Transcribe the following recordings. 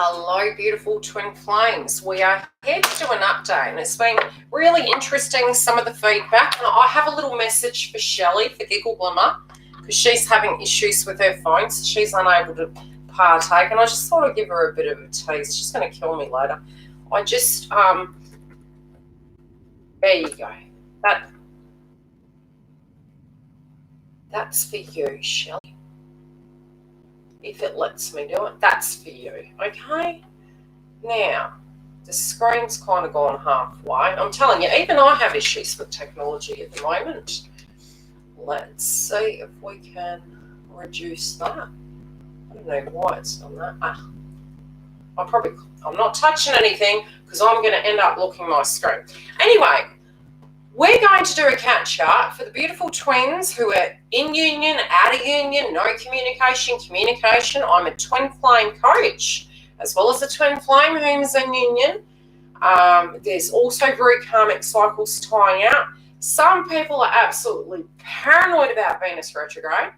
Hello, beautiful twin flames. We are here to do an update, and it's been really interesting, some of the feedback. And I have a little message for Shelley, for Giggle Glimmer, because she's having issues with her phone, so she's unable to partake. And I just thought I'd give her a bit of a tease. She's going to kill me later. I just, there you go. That's for you, Shelley. If it lets me do it, that's for you, okay? Now, the screen's kind of gone halfway. I'm telling you, even I have issues with technology at the moment. Let's see if we can reduce that. I don't know why it's done that. I'm not touching anything because I'm going to end up looking my screen. Anyway, we're going to do a cat chart for the beautiful twins who are in union, out of union, no communication, communication. I'm a twin flame coach, as well as a twin flame who's in union. There's also very karmic cycles tying out. Some people are absolutely paranoid about Venus retrograde.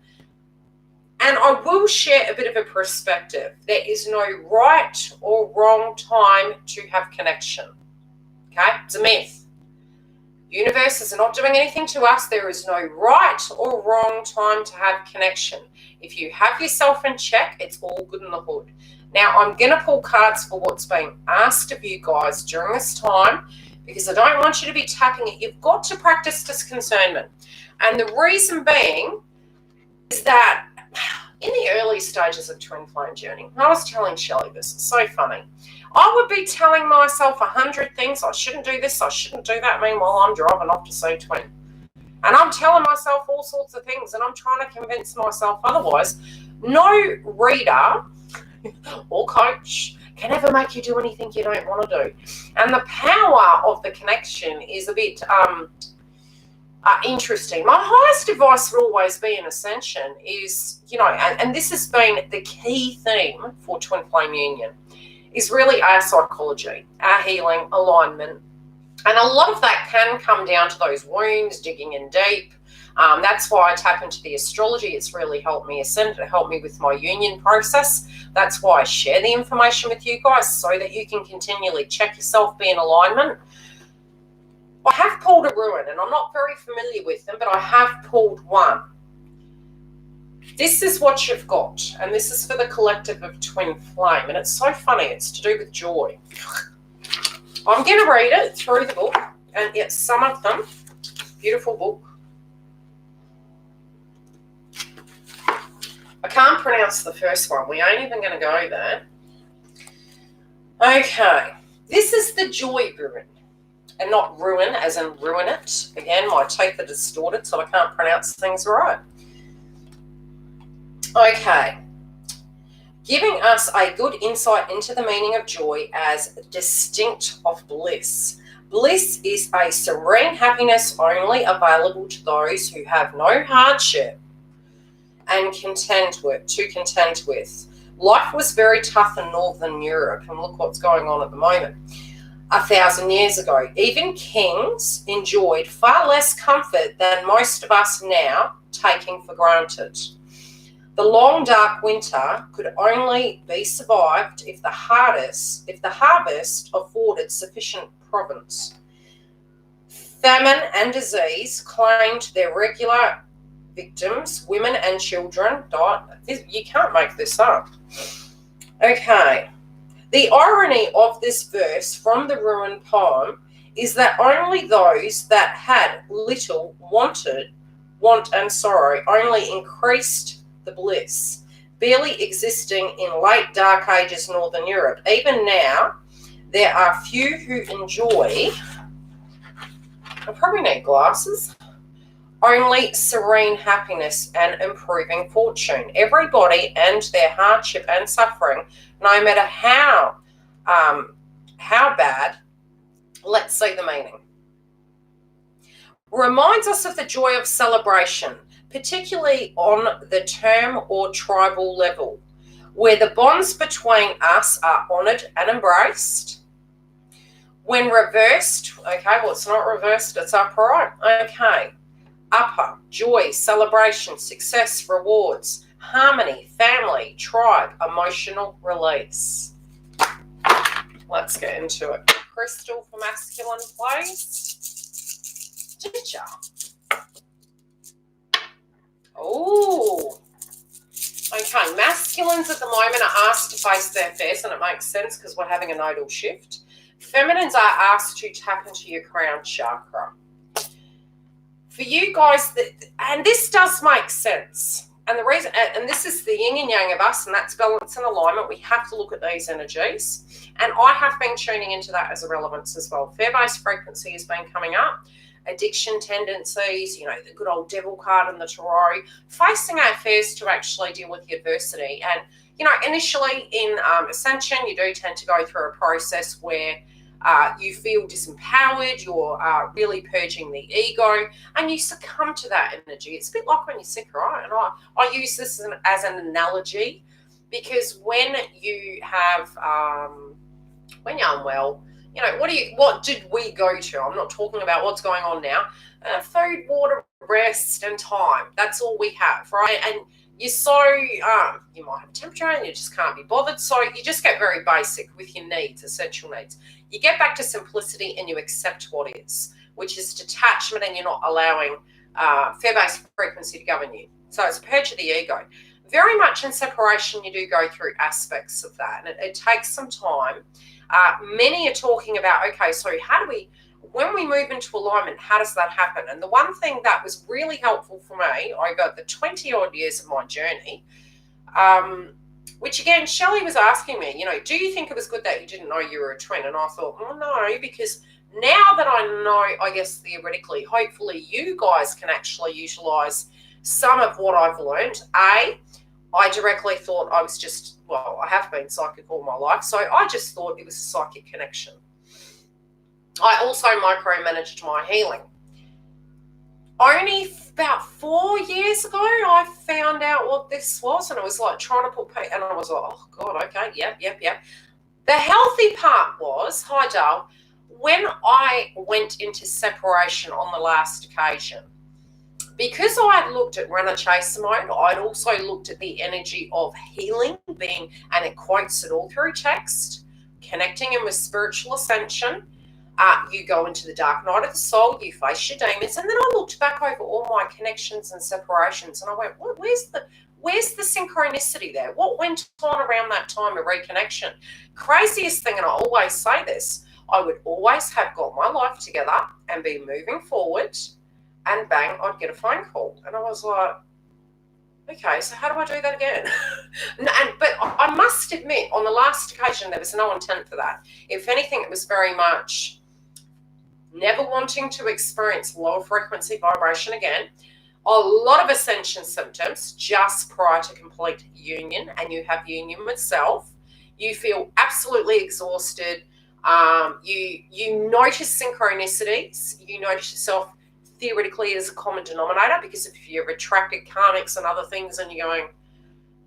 And I will share a bit of a perspective. There is no right or wrong time to have connection. Okay? It's a myth. Universe is not doing anything to us. There is no right or wrong time to have connection. If you have yourself in check, it's all good in the hood. Now, I'm going to pull cards for what's being asked of you guys during this time, because I don't want you to be tapping it. You've got to practice discernment. And the reason being is that in the early stages of twin flame journey, I was telling Shelley this, it's so funny. I would be telling myself 100 things. I shouldn't do this, I shouldn't do that. Meanwhile, I'm driving off to see twin. And I'm telling myself all sorts of things, and I'm trying to convince myself otherwise. No reader or coach can ever make you do anything you don't want to do. And the power of the connection is a bit interesting. My highest advice would always be in ascension is, and this has been the key theme for twin flame union, is really our psychology, our healing, alignment. And a lot of that can come down to those wounds, digging in deep. That's why I tap into the astrology. It's really helped me ascend. It helped me with my union process. That's why I share the information with you guys, so that you can continually check yourself, be in alignment. I have pulled a ruin, and I'm not very familiar with them, but I have pulled one. This is what you've got, and this is for the collective of twin flame, and it's so funny. It's to do with joy. I'm going to read it through the book, and it's some of them. Beautiful book. I can't pronounce the first one. We ain't even going to go there. Okay. This is the joy ruin, and not ruin as in ruin it. Again, my teeth are distorted, so I can't pronounce things right. Okay, giving us a good insight into the meaning of joy as distinct of bliss. Bliss is a serene happiness only available to those who have no hardship and to contend with. Life was very tough in Northern Europe, and look what's going on at the moment. 1,000 years ago, even kings enjoyed far less comfort than most of us now taking for granted. The long, dark winter could only be survived if the harvest afforded sufficient provisions. Famine and disease claimed their regular victims. Women and children died. You can't make this up. Okay. The irony of this verse from the ruined poem is that only those that had little want and sorrow only increased the bliss, barely existing in late Dark Ages Northern Europe. Even now, there are few who enjoy, I probably need glasses, only serene happiness and improving fortune. Everybody and their hardship and suffering, no matter how bad, let's see the meaning. Reminds us of the joy of celebration, particularly on the term or tribal level, where the bonds between us are honoured and embraced. When reversed, okay, well, it's not reversed, it's upright. Okay, upper, joy, celebration, success, rewards, harmony, family, tribe, emotional release. Let's get into it. Crystal for masculine, please. Did ya? Oh. Okay, masculines at the moment are asked to face their fears, and it makes sense because we're having a nodal shift. Feminines are asked to tap into your crown chakra. For you guys, and this does make sense. And the reason, and this is the yin and yang of us, and that's balance and alignment. We have to look at these energies. And I have been tuning into that as a relevance as well. Fear-based frequency has been coming up. Addiction tendencies, you know, the good old devil card in the tarot, facing our fears to actually deal with the adversity. And, you know, initially in ascension, you do tend to go through a process where you feel disempowered, you're really purging the ego, and you succumb to that energy. It's a bit like when you're sick, right? And I use this as an analogy, because when you have, when you're unwell, you know, what did we go to? I'm not talking about what's going on now. Food, water, rest, and time. That's all we have, right? And you're so, you might have a temperature and you just can't be bothered. So you just get very basic with your needs, essential needs. You get back to simplicity and you accept what is, which is detachment, and you're not allowing fear-based frequency to govern you. So it's a purge of the ego. Very much in separation, you do go through aspects of that, and it takes some time. Many are talking about, okay, so how do we, when we move into alignment, how does that happen? And the one thing that was really helpful for me over the 20-odd years of my journey, which again, Shelley was asking me, you know, do you think it was good that you didn't know you were a twin? And I thought, oh, no, because now that I know, I guess theoretically, hopefully you guys can actually utilize some of what I've learned. I directly thought I was just, well, I have been psychic all my life, so I just thought it was a psychic connection. I also micromanaged my healing. Only about 4 years ago, I found out what this was, and it was like trying to put, and I was like, oh God, okay, yep. The healthy part was, hi Dale, when I went into separation on the last occasion, because I had looked at runner chaser mode, I'd also looked at the energy of healing being, and it quotes it all through text, connecting in with spiritual ascension. You go into the dark night of the soul, you face your demons, and then I looked back over all my connections and separations, and I went, where's the synchronicity there? What went on around that time of reconnection? Craziest thing, and I always say this, I would always have got my life together and be moving forward, and bang, I'd get a phone call. And I was like, okay, so how do I do that again? But I must admit, on the last occasion, there was no intent for that. If anything, it was very much never wanting to experience lower frequency vibration again. A lot of ascension symptoms just prior to complete union, and you have union with self. You feel absolutely exhausted. You notice synchronicities. You notice yourself theoretically as a common denominator, because if you're attracted karmics and other things and you're going,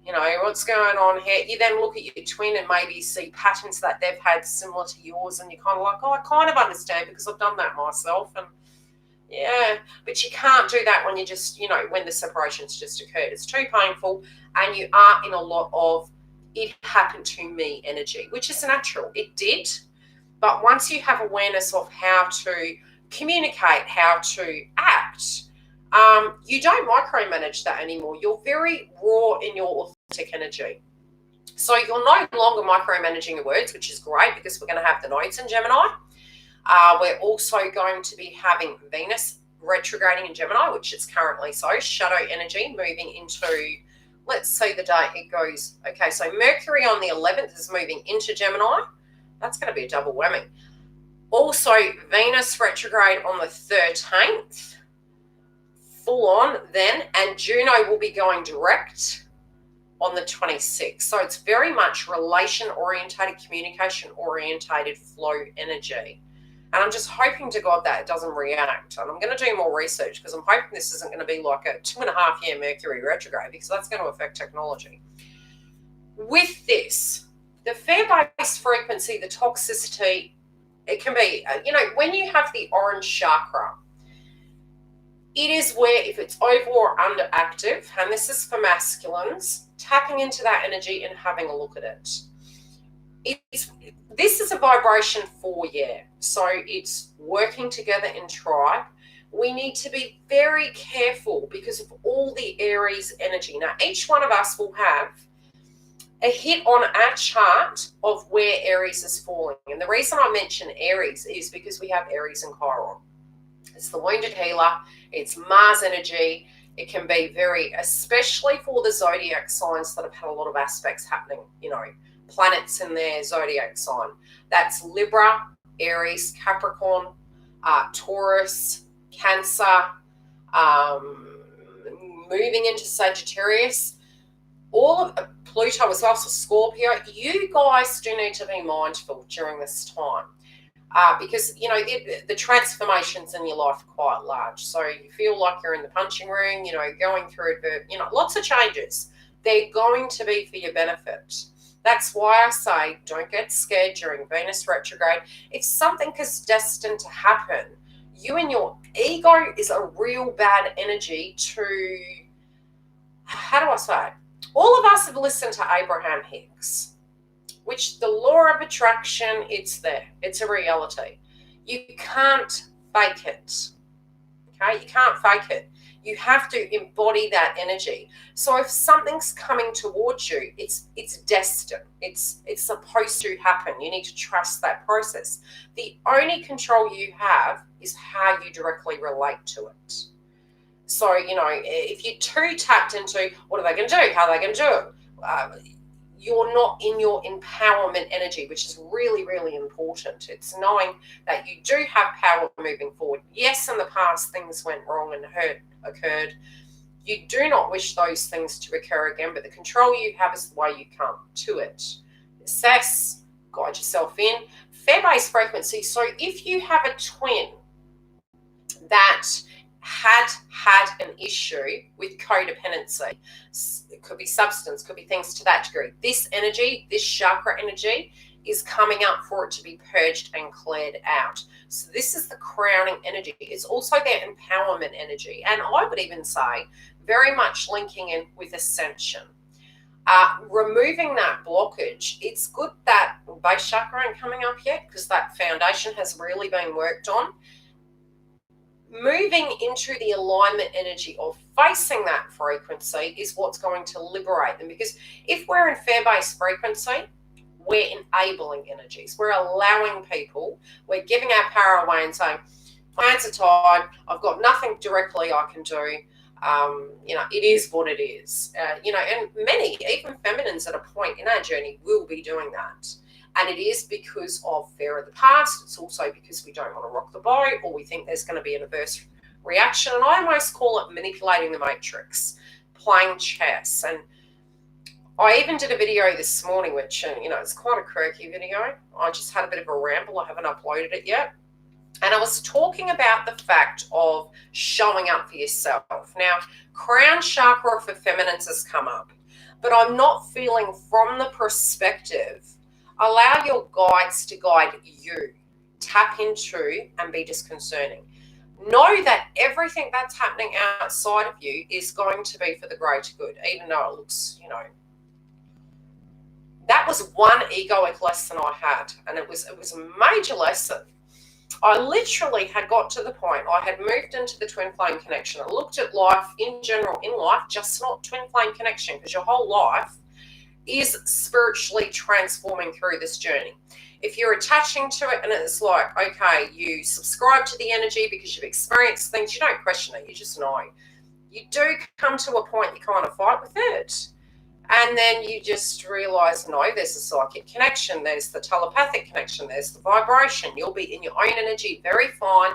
you know, what's going on here? You then look at your twin and maybe see patterns that they've had similar to yours, and you're kind of like, oh, I kind of understand because I've done that myself. And yeah, but you can't do that when you just, you know, when the separation's just occurred. It's too painful, and you are in a lot of it happened to me energy, which is natural. It did. But once you have awareness of how to communicate, how to act, you don't micromanage that anymore. You're very raw in your authentic energy. So you're no longer micromanaging your words, which is great because we're going to have the nodes in Gemini. We're also going to be having Venus retrograding in Gemini, which is currently so, shadow energy moving into, let's see the date it goes. Okay, so Mercury on the 11th is moving into Gemini. That's going to be a double whammy. Also, Venus retrograde on the 13th, full on then, and Juno will be going direct on the 26th. So it's very much relation-orientated, communication-orientated flow energy. And I'm just hoping to God that it doesn't react. And I'm going to do more research because I'm hoping this isn't going to be like a 2.5-year Mercury retrograde, because that's going to affect technology. With this, the fear-based frequency, the toxicity, it can be, you know, when you have the orange chakra, it is where if it's over or underactive, and this is for masculines, tapping into that energy and having a look at it. This is a vibration for so it's working together in tribe. We need to be very careful because of all the Aries energy. Now, each one of us will have a hit on our chart of where Aries is falling. And the reason I mention Aries is because we have Aries and Chiron. It's the wounded healer. It's Mars energy. It can be very, especially for the zodiac signs that have had a lot of aspects happening, planets in their zodiac sign. That's Libra, Aries, Capricorn, Taurus, Cancer, moving into Sagittarius, all of Pluto as well, so Scorpio. You guys do need to be mindful during this time because, the transformations in your life are quite large. So you feel like you're in the punching room, going through, lots of changes. They're going to be for your benefit. That's why I say don't get scared during Venus retrograde. If something is destined to happen, you and your ego is a real bad energy to, how do I say it? All of us have listened to Abraham Hicks, which the law of attraction, it's there. It's a reality. You can't fake it. Okay? You can't fake it. You have to embody that energy. So if something's coming towards you, it's destined. It's supposed to happen. You need to trust that process. The only control you have is how you directly relate to it. So, if you're too tapped into what are they going to do? How are they going to do it? You're not in your empowerment energy, which is really, really important. It's knowing that you do have power moving forward. Yes, in the past, things went wrong and occurred. You do not wish those things to occur again, but the control you have is the way you come to it. Assess, guide yourself in. Fair-based frequency. So if you have a twin that had an issue with codependency, it could be substance, could be things to that degree. This energy, this chakra energy, is coming up for it to be purged and cleared out. So this is the crowning energy. It's also their empowerment energy. And I would even say very much linking in with ascension. Removing that blockage, it's good that base chakra ain't coming up yet because that foundation has really been worked on. Moving into the alignment energy of facing that frequency is what's going to liberate them, because if we're in fair-based frequency, we're enabling energies. We're allowing people, we're giving our power away and saying, my hands are tied, I've got nothing directly I can do. It is what it is. And many, even feminines at a point in our journey, will be doing that. And it is because of fear of the past. It's also because we don't want to rock the boat, or we think there's going to be an adverse reaction. And I almost call it manipulating the matrix, playing chess. And I even did a video this morning, which, it's quite a quirky video. I just had a bit of a ramble. I haven't uploaded it yet. And I was talking about the fact of showing up for yourself. Now, crown chakra for feminines has come up, but I'm not feeling from the perspective, allow your guides to guide you. Tap into and be disconcerting. Know that everything that's happening outside of you is going to be for the greater good, even though it looks, That was one egoic lesson I had, and it was a major lesson. I literally had got to the point, I had moved into the twin flame connection. I looked at life in general, in life, just not twin flame connection, because your whole life is spiritually transforming through this journey. If you're attaching to it and it's like, okay, you subscribe to the energy because you've experienced things, you don't question it, you just know. You do come to a point you kind of fight with it. And then you just realize, no, there's a psychic connection, there's the telepathic connection, there's the vibration. You'll be in your own energy, very fine.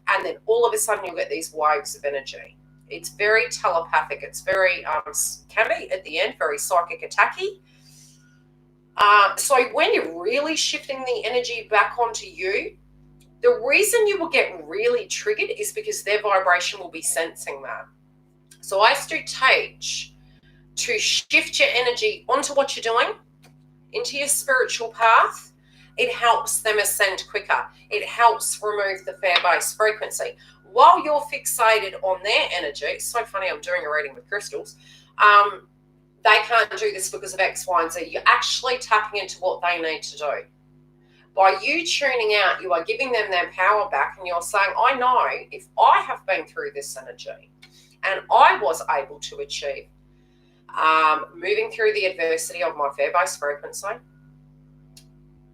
And then all of a sudden you'll get these waves of energy. It's very telepathic. It's very, can be at the end, very psychic attacky. So when you're really shifting the energy back onto you, the reason you will get really triggered is because their vibration will be sensing that. So I used to teach to shift your energy onto what you're doing, into your spiritual path. It helps them ascend quicker. It helps remove the fair-based frequency. While you're fixated on their energy, it's so funny, I'm doing a reading with crystals, they can't do this because of X, Y, and Z. You're actually tapping into what they need to do. By you tuning out, you are giving them their power back, and you're saying, I know if I have been through this energy and I was able to achieve moving through the adversity of my fear-based frequency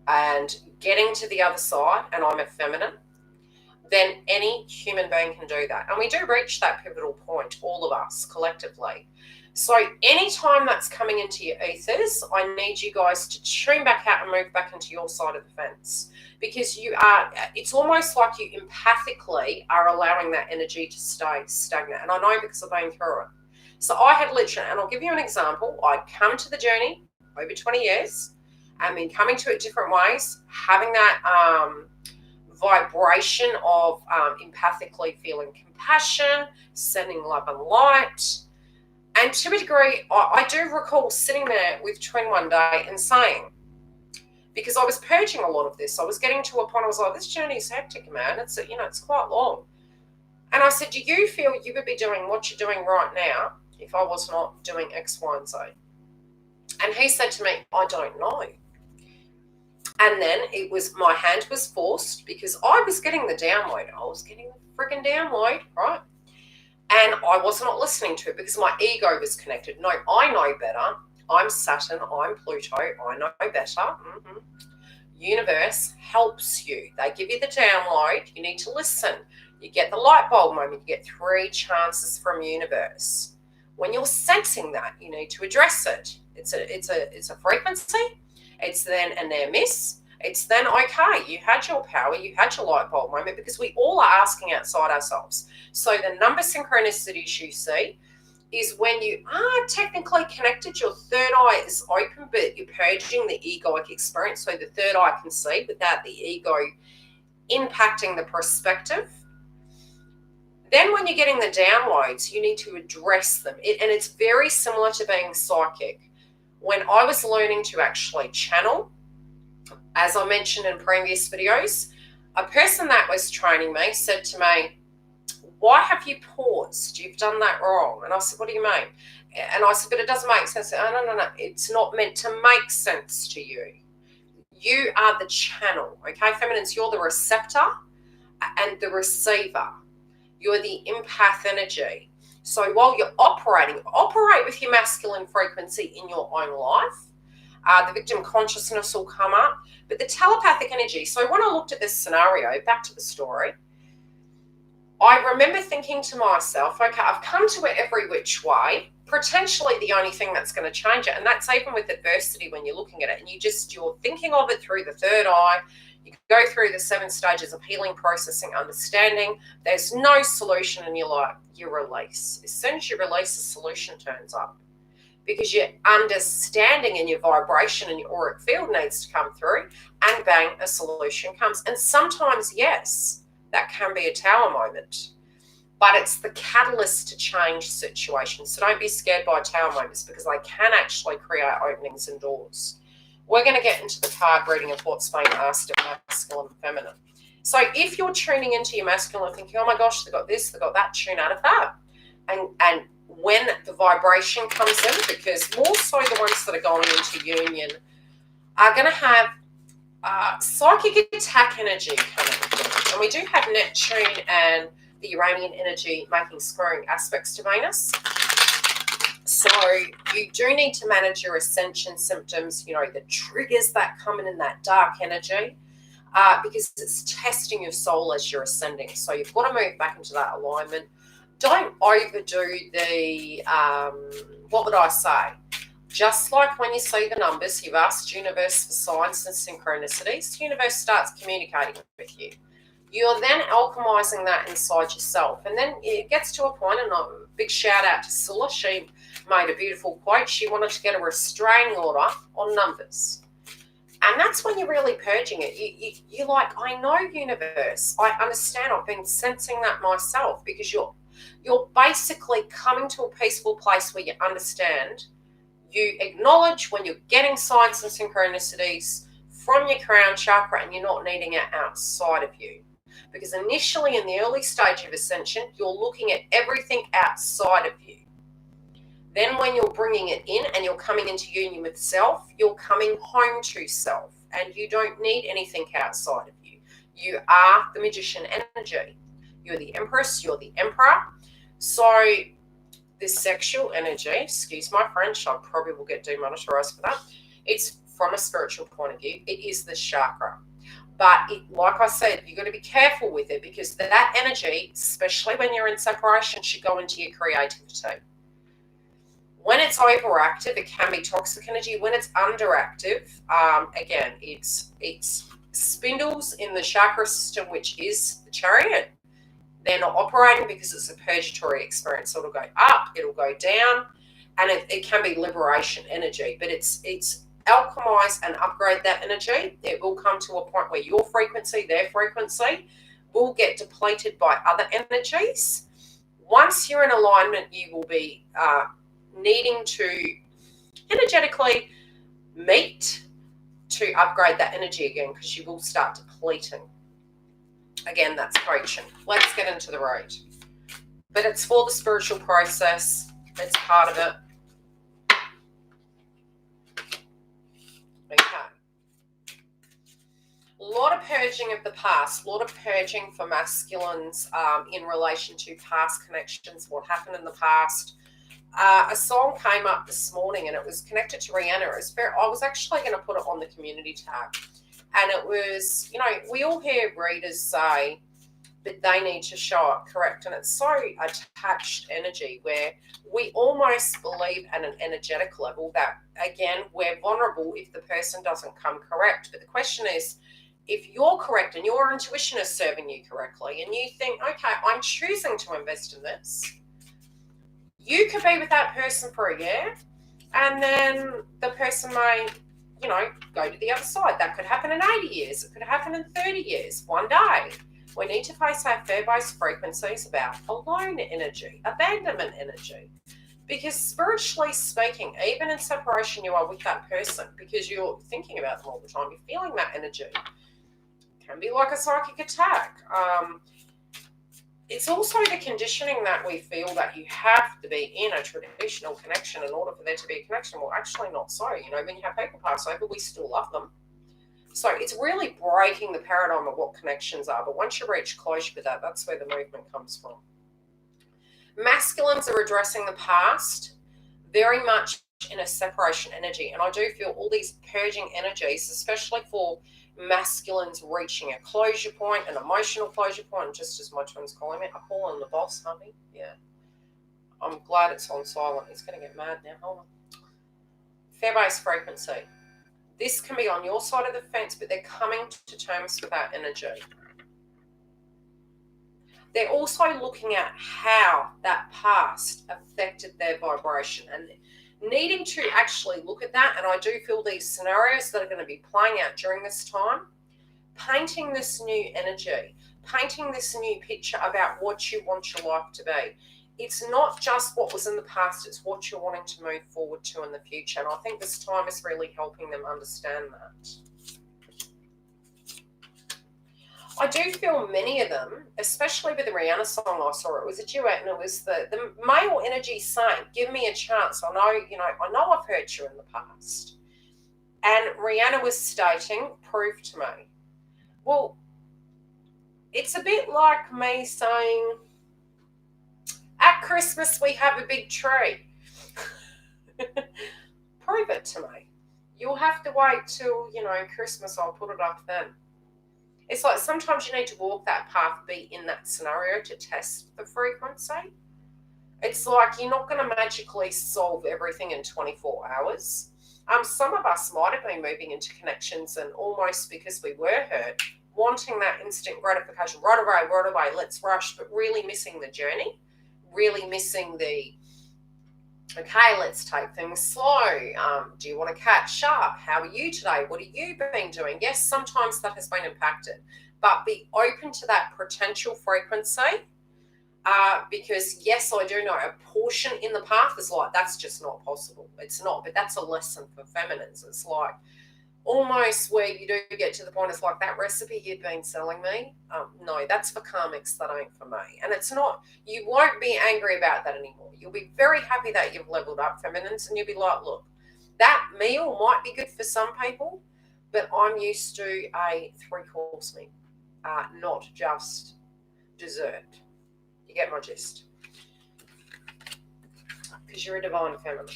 and getting to the other side, and I'm a feminine, then any human being can do that. And we do reach that pivotal point, all of us collectively. So anytime that's coming into your ethers, I need you guys to tune back out and move back into your side of the fence, because you are, it's almost like you empathically are allowing that energy to stay stagnant. And I know because I've been through it. So I had literally, and I'll give you an example, I'd come to the journey over 20 years and been coming to it different ways, having that vibration of empathically feeling compassion, sending love and light. And to a degree, I do recall sitting there with Twin one day and saying, because I was purging a lot of this, I was getting to a point, I was like, this journey is hectic, man. It's, you know, it's quite long. And I said, do you feel you would be doing what you're doing right now if I was not doing X, Y, and Z? And he said to me, I don't know. And then it was, my hand was forced because I was getting the download. I was getting the freaking download, right? And I was not listening to it because my ego was connected. No, I know better. I'm Saturn, I'm Pluto, I know better. Universe helps you. They give you the download. You need to listen. You get the light bulb moment. You get 3 chances from universe. When you're sensing that, you need to address it. It's a frequency. It's then a near miss. It's then, okay, you had your power, you had your light bulb moment, because we all are asking outside ourselves. So the number synchronicities you see is when you are technically connected, your third eye is open, but you're purging the egoic experience. So the third eye can see without the ego impacting the perspective. Then when you're getting the downloads, you need to address them. And it's very similar to being psychic. When I was learning to actually channel, as I mentioned in previous videos, a person that was training me said to me, why have you paused? You've done that wrong. And I said, what do you mean? And I said, but it doesn't make sense. Oh, no. It's not meant to make sense to you. You are the channel, okay? Feminines, you're the receptor and the receiver. You're the empath energy. So while you're operate with your masculine frequency in your own life. The victim consciousness will come up, but the telepathic energy. So when I looked at this scenario, back to the story, I remember thinking to myself, okay, I've come to it every which way, potentially the only thing that's going to change it. And that's even with adversity when you're looking at it and you're thinking of it through the third eye. You go through the 7 stages of healing, processing, understanding. There's no solution and you're like, you release. As soon as you release, the solution turns up. Because your understanding and your vibration and your auric field needs to come through, and bang, a solution comes. And sometimes, yes, that can be a tower moment, but it's the catalyst to change situations. So don't be scared by tower moments, because they can actually create openings and doors. We're going to get into the card reading of what's being asked of masculine and feminine. So if you're tuning into your masculine and thinking, oh my gosh, they've got this, they've got that, tune out of that. And when the vibration comes in, because more so the ones that are going into union are going to have psychic attack energy coming. And we do have Neptune and the Uranian energy making squaring aspects to Venus. So you do need to manage your ascension symptoms, you know, the triggers that come in that dark energy, because it's testing your soul as you're ascending. So you've got to move back into that alignment. Don't overdo the, what would I say? Just like when you see the numbers, you've asked universe for signs and synchronicities, the universe starts communicating with you. You're then alchemizing that inside yourself. And then it gets to a point, and a big shout out to Scylla. She made a beautiful quote. She wanted to get a restraining order on numbers. And that's when you're really purging it. You're like, I know universe. I understand. I've been sensing that myself, because you're basically coming to a peaceful place where you understand. You acknowledge when you're getting signs and synchronicities from your crown chakra, and you're not needing it outside of you. Because initially in the early stage of ascension, you're looking at everything outside of you. Then when you're bringing it in and you're coming into union with self, you're coming home to self, and you don't need anything outside of you. You are the magician energy. You're the empress, you're the emperor. So this sexual energy, excuse my French, I probably will get demonetized for that. It's from a spiritual point of view, it is the chakra. But like I said, you've got to be careful with it, because that energy, especially when you're in separation, should go into your creativity. When it's overactive, it can be toxic energy. When it's underactive, again, it's spindles in the chakra system, which is the chariot. They're not operating because it's a purgatory experience. So it'll go up, it'll go down, and it can be liberation energy. But it's alchemize and upgrade that energy. It will come to a point where your frequency, their frequency, will get depleted by other energies. Once you're in alignment, you will be needing to energetically meet to upgrade that energy again, because you will start depleting. Again, that's coaching. Let's get into the road. But it's for the spiritual process. It's part of it. Okay. A lot of purging of the past, a lot of purging for masculines in relation to past connections, what happened in the past. A song came up this morning, and it was connected to Rihanna. I was actually going to put it on the community tab. And it was, we all hear readers say that they need to show up correct. And it's so attached energy where we almost believe at an energetic level that, again, we're vulnerable if the person doesn't come correct. But the question is, if you're correct and your intuition is serving you correctly, and you think, okay, I'm choosing to invest in this, you could be with that person for a year, and then the person may go to the other side. That could happen in 80 years. It could happen in 30 years. One day, we need to face our fear-based frequencies about alone energy, abandonment energy. Because spiritually speaking, even in separation, you are with that person because you're thinking about them all the time. You're feeling that energy. It can be like a psychic attack. It's also the conditioning that we feel that you have to be in a traditional connection in order for there to be a connection. Well, actually not so. When you have people pass over, we still love them. So it's really breaking the paradigm of what connections are. But once you reach closure with that, that's where the movement comes from. Masculines are addressing the past very much in a separation energy. And I do feel all these purging energies, especially for masculines reaching a closure point, an emotional closure point, just as my twin's calling me. I call him the boss, honey. Yeah. I'm glad it's on silent. He's going to get mad now. Hold on. Fear-based frequency. This can be on your side of the fence, but they're coming to terms with that energy. They're also looking at how that past affected their vibration and needing to actually look at that. And I do feel these scenarios that are going to be playing out during this time, painting this new energy, painting this new picture about what you want your life to be. It's not just what was in the past, it's what you're wanting to move forward to in the future. And I think this time is really helping them understand that. I do feel many of them, especially with the Rihanna song I saw, it was a duet, and it was the male energy saying, give me a chance. I know I've hurt you in the past. And Rihanna was stating, prove to me. Well, it's a bit like me saying, at Christmas we have a big tree. Prove it to me. You'll have to wait till, Christmas, I'll put it up then. It's like sometimes you need to walk that path, be in that scenario to test the frequency. It's like you're not going to magically solve everything in 24 hours. Some of us might have been moving into connections and almost because we were hurt, wanting that instant gratification, right away, let's rush, but really missing the journey, really missing the, okay, let's take things slow. Do you want to catch up? How are you today? What have you been doing? Yes, sometimes that has been impacted, but be open to that potential frequency because, yes, I do know a portion in the path is like, that's just not possible. It's not, but that's a lesson for feminines. It's like, almost where you do get to the point, it's like that recipe you've been selling me. No, that's for karmics, that ain't for me. And it's not, you won't be angry about that anymore. You'll be very happy that you've leveled up, feminines, and you'll be like, look, that meal might be good for some people, but I'm used to a 3-course meal, not just dessert. You get my gist? Because you're a divine feminine.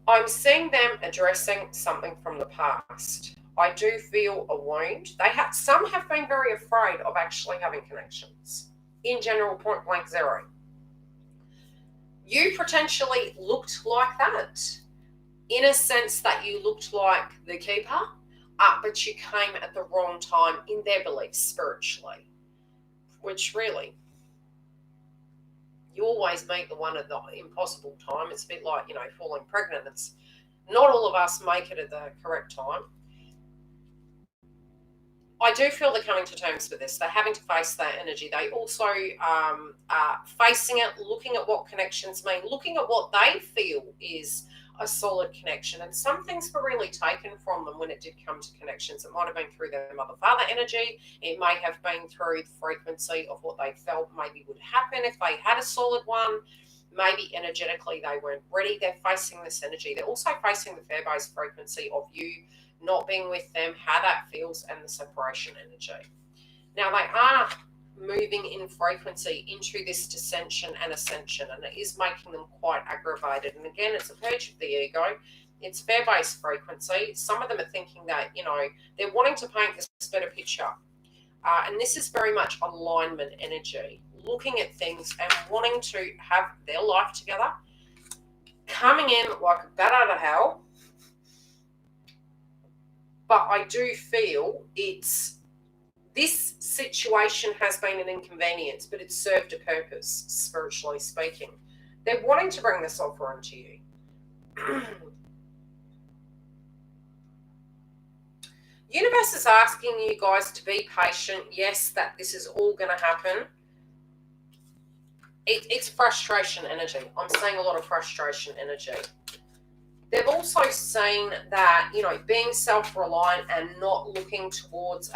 I'm seeing them addressing something from the past. I do feel a wound. Some have been very afraid of actually having connections. In general, point blank zero. You potentially looked like that, in a sense that you looked like the keeper, but you came at the wrong time in their beliefs spiritually, which really, you always meet the one at the impossible time. It's a bit like, falling pregnant. It's not all of us make it at the correct time. I do feel they're coming to terms with this. They're having to face that energy. They also are facing it, looking at what connections mean, looking at what they feel is a solid connection. And some things were really taken from them when it did come to connections. It might have been through their mother-father energy. It may have been through the frequency of what they felt maybe would happen if they had a solid one. Maybe energetically they weren't ready. They're facing this energy. They're also facing the fair-based frequency of you not being with them, how that feels, and the separation energy. Now, they are moving in frequency into this dissension and ascension, and it is making them quite aggravated. And again, it's a purge of the ego. It's fair-based frequency. Some of them are thinking that, they're wanting to paint this better picture. And this is very much alignment energy, looking at things and wanting to have their life together, coming in like a bat out of hell. But I do feel this situation has been an inconvenience, but it's served a purpose, spiritually speaking. They're wanting to bring this offer onto you. Universe is asking you guys to be patient. Yes, that this is all going to happen. It's frustration energy. I'm seeing a lot of frustration energy. They've also seen that, being self-reliant and not looking towards,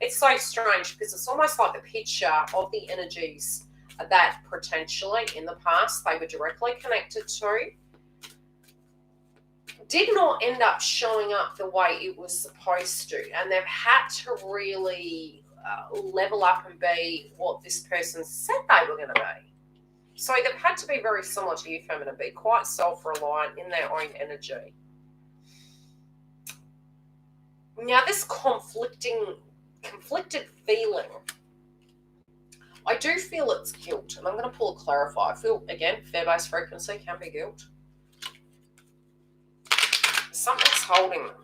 it's so strange because it's almost like the picture of the energies that potentially in the past they were directly connected to did not end up showing up the way it was supposed to. And they've had to really level up and be what this person said they were going to be. So they've had to be very similar to you, feminine, be quite self-reliant in their own energy. Now, this conflicted feeling, I do feel it's guilt. And I'm going to pull a clarify. I feel, again, fair-based frequency can be guilt. Something's holding them.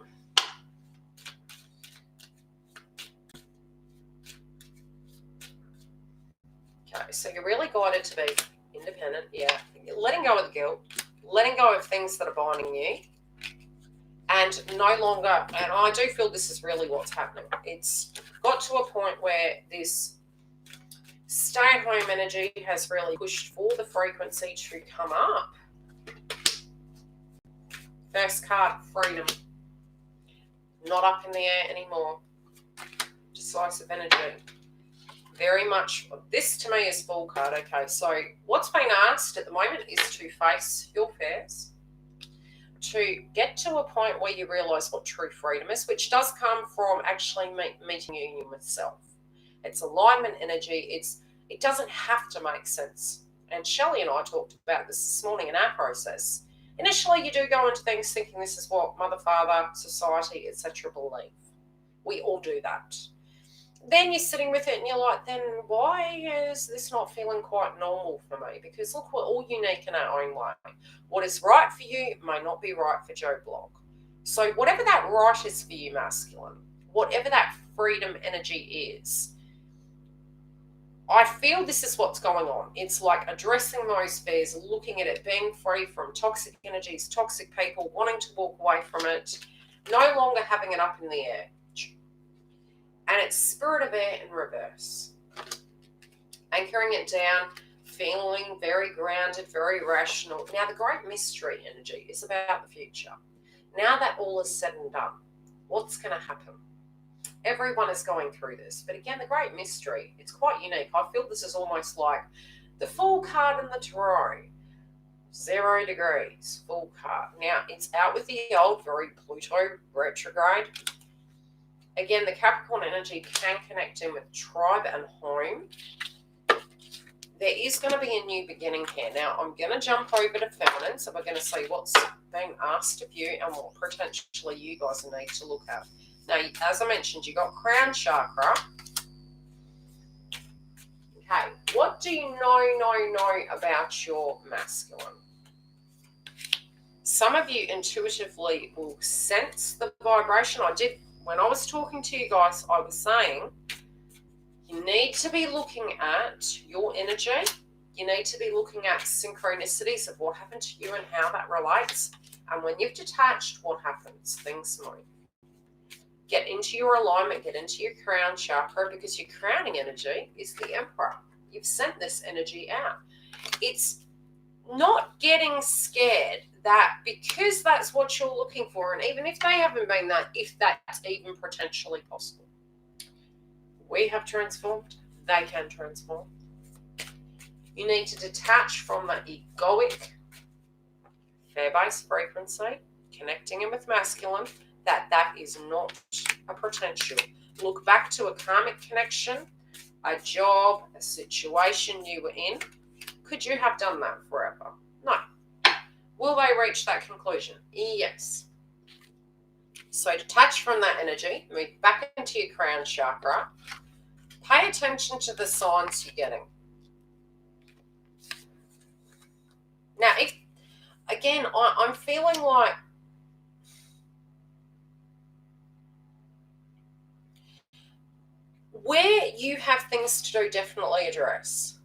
Okay, so you're really guided to be independent, yeah. Letting go of the guilt, letting go of things that are binding you, and no longer, and I do feel this is really what's happening. It's got to a point where this stay-at-home energy has really pushed for the frequency to come up. First card, freedom. Not up in the air anymore. Decisive energy. Very much, this to me is full card. Okay, so what's being asked at the moment is to face your fears, to get to a point where you realise what true freedom is, which does come from actually meeting union with self. It's alignment energy. It doesn't have to make sense. And Shelley and I talked about this morning in our process. Initially, you do go into things thinking this is what mother, father, society, etc. believe. We all do that. Then you're sitting with it and you're like, then why is this not feeling quite normal for me? Because look, we're all unique in our own way. What is right for you may not be right for Joe Block. So whatever that right is for you, masculine, whatever that freedom energy is, I feel this is what's going on. It's like addressing those fears, looking at it, being free from toxic energies, toxic people, wanting to walk away from it, no longer having it up in the air. And it's spirit of air in reverse. Anchoring it down, feeling very grounded, very rational. Now, the great mystery energy is about the future. Now that all is said and done, what's going to happen? Everyone is going through this. But again, the great mystery, it's quite unique. I feel this is almost like the Fool card in the tarot. 0 degrees, Fool card. Now, it's out with the old, very Pluto retrograde. Again, the Capricorn energy can connect in with tribe and home. There is going to be a new beginning here. Now, I'm going to jump over to feminine, so we're going to see what's being asked of you and what potentially you guys need to look at. Now, as I mentioned, you got crown chakra. Okay, what do you know about your masculine? Some of you intuitively will sense the vibration. When I was talking to you guys, I was saying you need to be looking at your energy. You need to be looking at synchronicities of what happened to you and how that relates. And when you've detached, what happens? Things move. Get into your alignment, get into your crown chakra, because your crowning energy is the Emperor. You've sent this energy out. It's not getting scared that because that's what you're looking for, and even if they haven't been that, if that's even potentially possible. We have transformed, they can transform. You need to detach from the egoic, fear-based frequency, connecting in with masculine, that is not a potential. Look back to a karmic connection, a job, a situation you were in. Could you have done that forever? No. Will they reach that conclusion? Yes. So detach from that energy, move back into your crown chakra. Pay attention to the signs you're getting. Now, I'm feeling like where you have things to do, definitely address.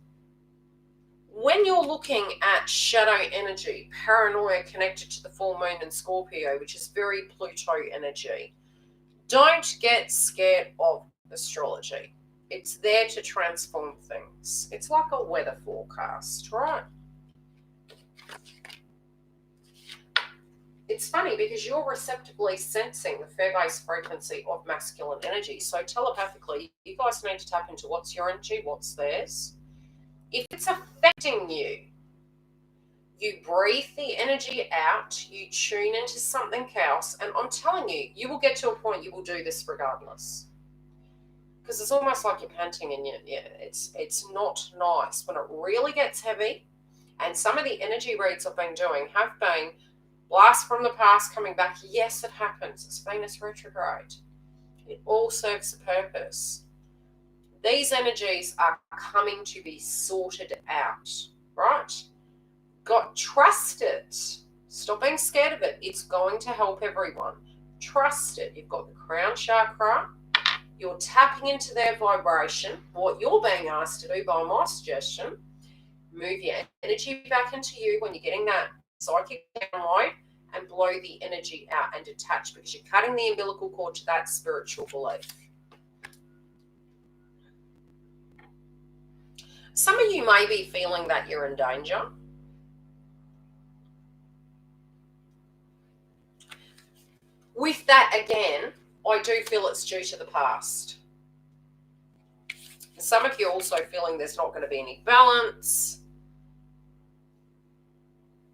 When you're looking at shadow energy, paranoia connected to the full moon in Scorpio, which is very Pluto energy, don't get scared of astrology. It's there to transform things. It's like a weather forecast, right? It's funny because you're receptively sensing the fear-based frequency of masculine energy. So telepathically, you guys need to tap into what's your energy, what's theirs. If it's affecting you, you breathe the energy out, you tune into something else, and I'm telling you, you will get to a point you will do this regardless. Because it's almost like you're panting and it's not nice. When it really gets heavy, and some of the energy reads I've been doing have been blast from the past coming back. Yes, it happens. It's Venus retrograde. It all serves a purpose. These energies are coming to be sorted out, right? Trust it. Stop being scared of it. It's going to help everyone. Trust it. You've got the crown chakra. You're tapping into their vibration. What you're being asked to do by my suggestion, move your energy back into you when you're getting that psychic download and blow the energy out and detach, because you're cutting the umbilical cord to that spiritual belief. Some of you may be feeling that you're in danger. With that, again, I do feel it's due to the past. Some of you also feeling there's not going to be any balance.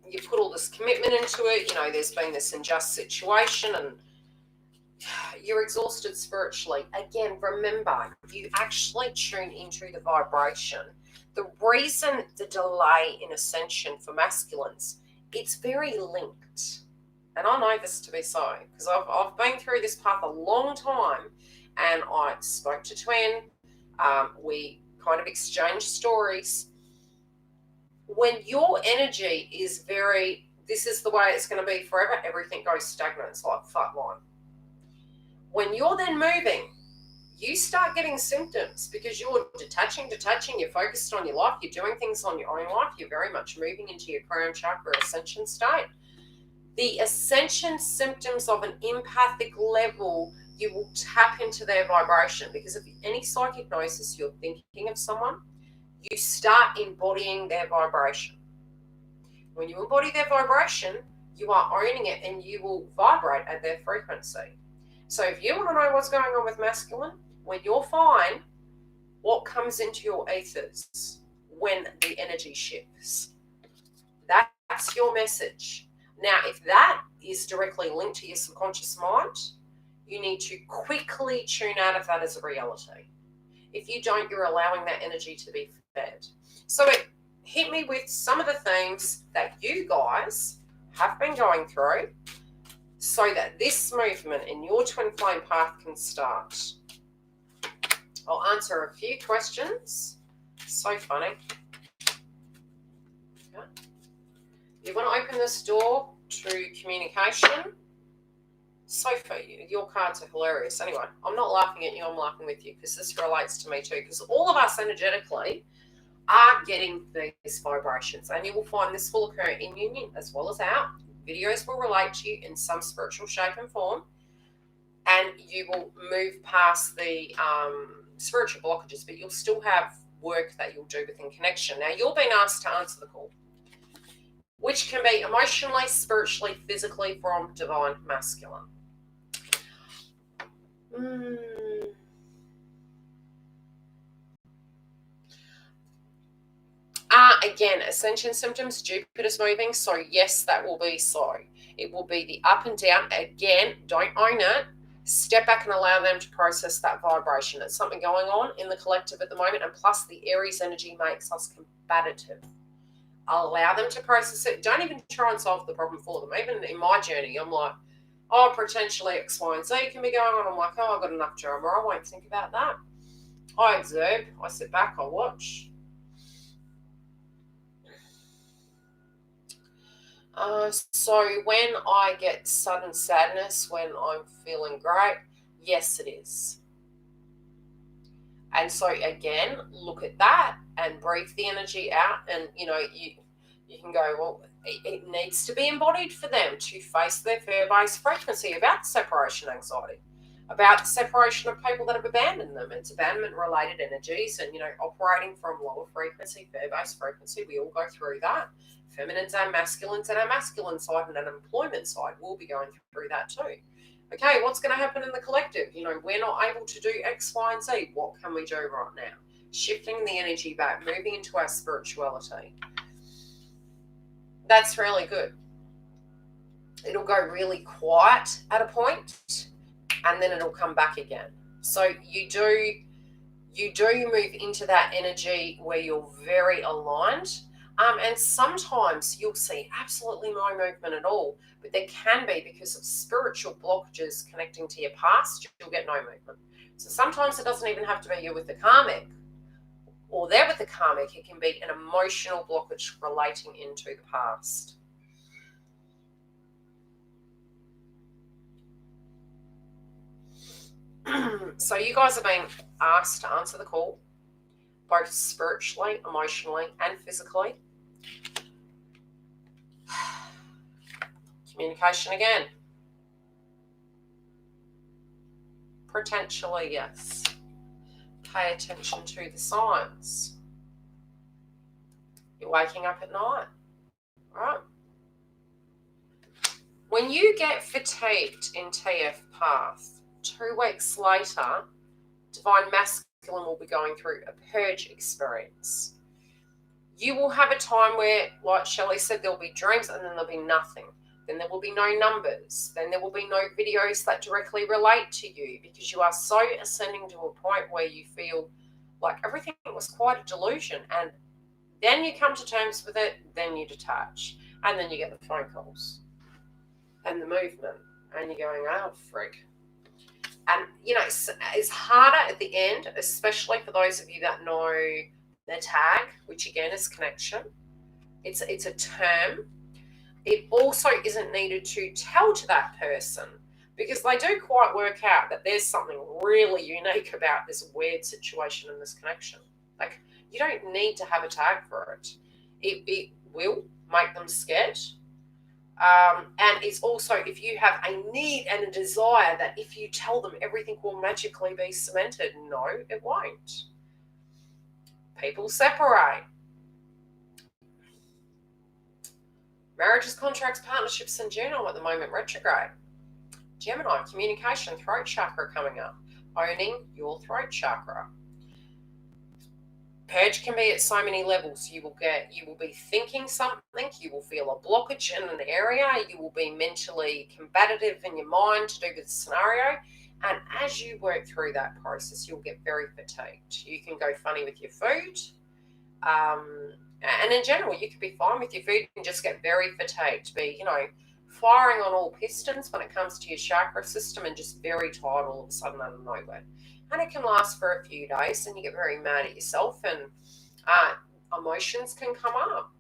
You put all this commitment into it. There's been this unjust situation and you're exhausted spiritually. Again, remember, you actually tune into the vibration. The reason the delay in ascension for masculines, it's very linked. And I know this to be so, because I've been through this path a long time, and I spoke to Twin. We kind of exchanged stories. When your energy is this is the way it's going to be forever, everything goes stagnant. It's like a flat line. When you're then moving, you start getting symptoms because you're detaching, you're focused on your life, you're doing things on your own life, you're very much moving into your crown chakra ascension state. The ascension symptoms of an empathic level, you will tap into their vibration, because if any psychic knows this, you're thinking of someone, you start embodying their vibration. When you embody their vibration, you are owning it and you will vibrate at their frequency. So if you want to know what's going on with masculine, when you're fine, what comes into your ethers when the energy shifts? That's your message. Now, if that is directly linked to your subconscious mind, you need to quickly tune out of that as a reality. If you don't, you're allowing that energy to be fed. So it hit me with some of the things that you guys have been going through so that this movement in your twin flame path can start. I'll answer a few questions. So funny. Okay. You want to open this door to communication? Sophie, your cards are hilarious. Anyway, I'm not laughing at you, I'm laughing with you because this relates to me too. Because all of us energetically are getting these vibrations, and you will find this will occur in union as well as out. Videos will relate to you in some spiritual shape and form, and you will move past the spiritual blockages, but you'll still have work that you'll do within connection. Now, you're being asked to answer the call, which can be emotionally, spiritually, physically from divine masculine. Again, ascension symptoms, Jupiter's moving, so yes, that will be so. It will be the up and down. Again, don't own it. Step back and allow them to process that vibration. It's something going on in the collective at the moment, and plus the Aries energy makes us combative. Allow them to process it. Don't even try and solve the problem for them. Even in my journey, I'm like, oh, potentially X, Y, and Z can be going on. I'm like, oh, I've got enough drama. I won't think about that. I observe. I sit back. I watch. So when I get sudden sadness when I'm feeling great, yes, it is. And so again, look at that and breathe the energy out. And you can go, well, it needs to be embodied for them to face their fear-based frequency about separation anxiety, about the separation of people that have abandoned them. It's abandonment-related energies, and operating from lower frequency, fear-based frequency. We all go through that. Feminines and masculines, and our masculine side and an employment side will be going through that too. Okay, what's going to happen in the collective? We're not able to do X, Y, and Z. What can we do right now? Shifting the energy back, moving into our spirituality. That's really good. It'll go really quiet at a point, and then it'll come back again. So you do move into that energy where you're very aligned. And sometimes you'll see absolutely no movement at all, but there can be, because of spiritual blockages connecting to your past, you'll get no movement. So sometimes it doesn't even have to be you with the karmic or they're with the karmic. It can be an emotional blockage relating into the past. So you guys are being asked to answer the call, both spiritually, emotionally, and physically. Communication again. Potentially, yes. Pay attention to the signs. You're waking up at night, right? When you get fatigued in TF path, 2 weeks later, divine masculine will be going through a purge experience. You will have a time where, like Shelley said, there'll be dreams and then there'll be nothing. Then there will be no numbers. Then there will be no videos that directly relate to you, because you are so ascending to a point where you feel like everything was quite a delusion. And then you come to terms with it, then you detach. And then you get the phone calls and the movement. And you're going, oh, frig. And, it's harder at the end, especially for those of you that know the tag, which again is connection. It's a term. It also isn't needed to tell to that person, because they do quite work out that there's something really unique about this weird situation and this connection. Like, you don't need to have a tag for it. It will make them scared. And it's also, if you have a need and a desire that if you tell them everything will magically be cemented, no, it won't. People separate. Marriages, contracts, partnerships, and Juno at the moment, retrograde. Gemini, communication, throat chakra coming up. Owning your throat chakra. Purge can be at so many levels. You will be thinking something, you will feel a blockage in an area, you will be mentally combative in your mind to do with the scenario. And as you work through that process, you'll get very fatigued. You can go funny with your food. And in general, you could be fine with your food and just get very fatigued. Be, firing on all pistons when it comes to your chakra system and just very tired all of a sudden out of nowhere. And it can last for a few days and you get very mad at yourself and emotions can come up.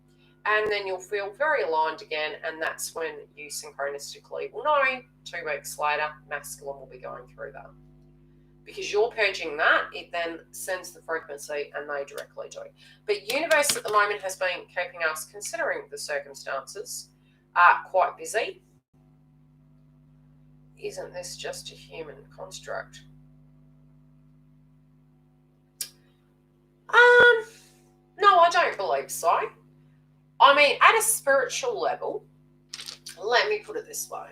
And then you'll feel very aligned again, and that's when you synchronistically will know 2 weeks later, masculine will be going through that. Because you're purging that, it then sends the frequency, and they directly do. But universe at the moment has been keeping us, considering the circumstances, quite busy. Isn't this just a human construct? No, I don't believe so. I mean, at a spiritual level, let me put it this way.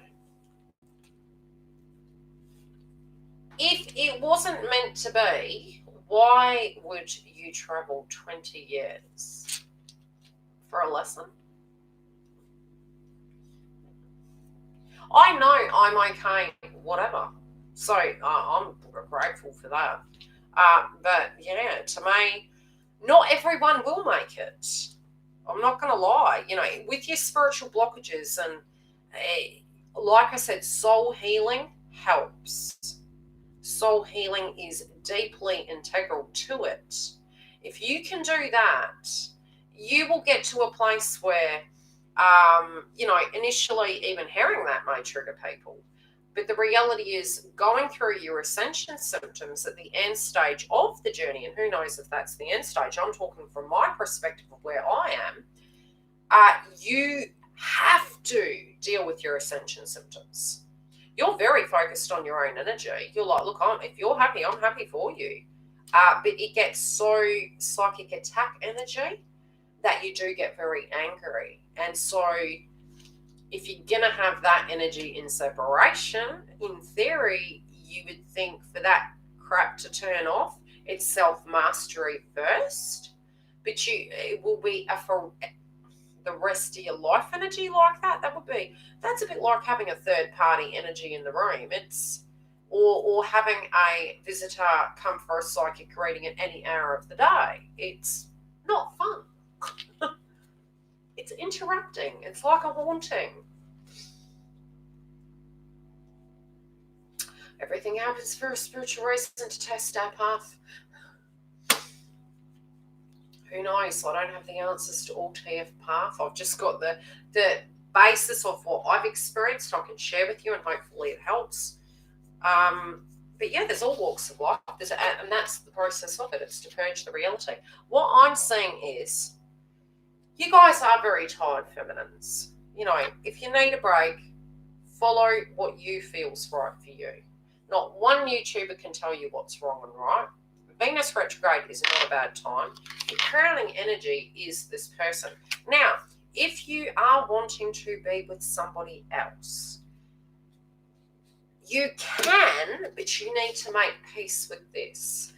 If it wasn't meant to be, why would you travel 20 years for a lesson? I know I'm okay, whatever. So I'm grateful for that. But yeah, to me, not everyone will make it. I'm not going to lie. With your spiritual blockages and like I said, soul healing helps. Soul healing is deeply integral to it. If you can do that, you will get to a place where, initially even hearing that may trigger people. But the reality is going through your ascension symptoms at the end stage of the journey, and who knows if that's the end stage, I'm talking from my perspective of where I am, you have to deal with your ascension symptoms. You're very focused on your own energy. You're like, look, if you're happy, I'm happy for you. But it gets so psychic attack energy that you do get very angry. And so if you're going to have that energy in separation, in theory, you would think for that crap to turn off, it's self-mastery first. But it will be for the rest of your life energy like that. That's a bit like having a third-party energy in the room. It's or having a visitor come for a psychic reading at any hour of the day. It's not fun. It's interrupting. It's like a haunting. Everything happens for a spiritual reason, to test our path. Who knows? I don't have the answers to all TF path. I've just got the basis of what I've experienced I can share with you, and hopefully it helps. But yeah, there's all walks of life, and that's the process of it. It's to purge the reality. What I'm seeing is you guys are very tired feminines. If you need a break, follow what you feel's right for you. Not one YouTuber can tell you what's wrong and right. Venus retrograde is not a bad time. The crowning energy is this person. Now, if you are wanting to be with somebody else, you can, but you need to make peace with this.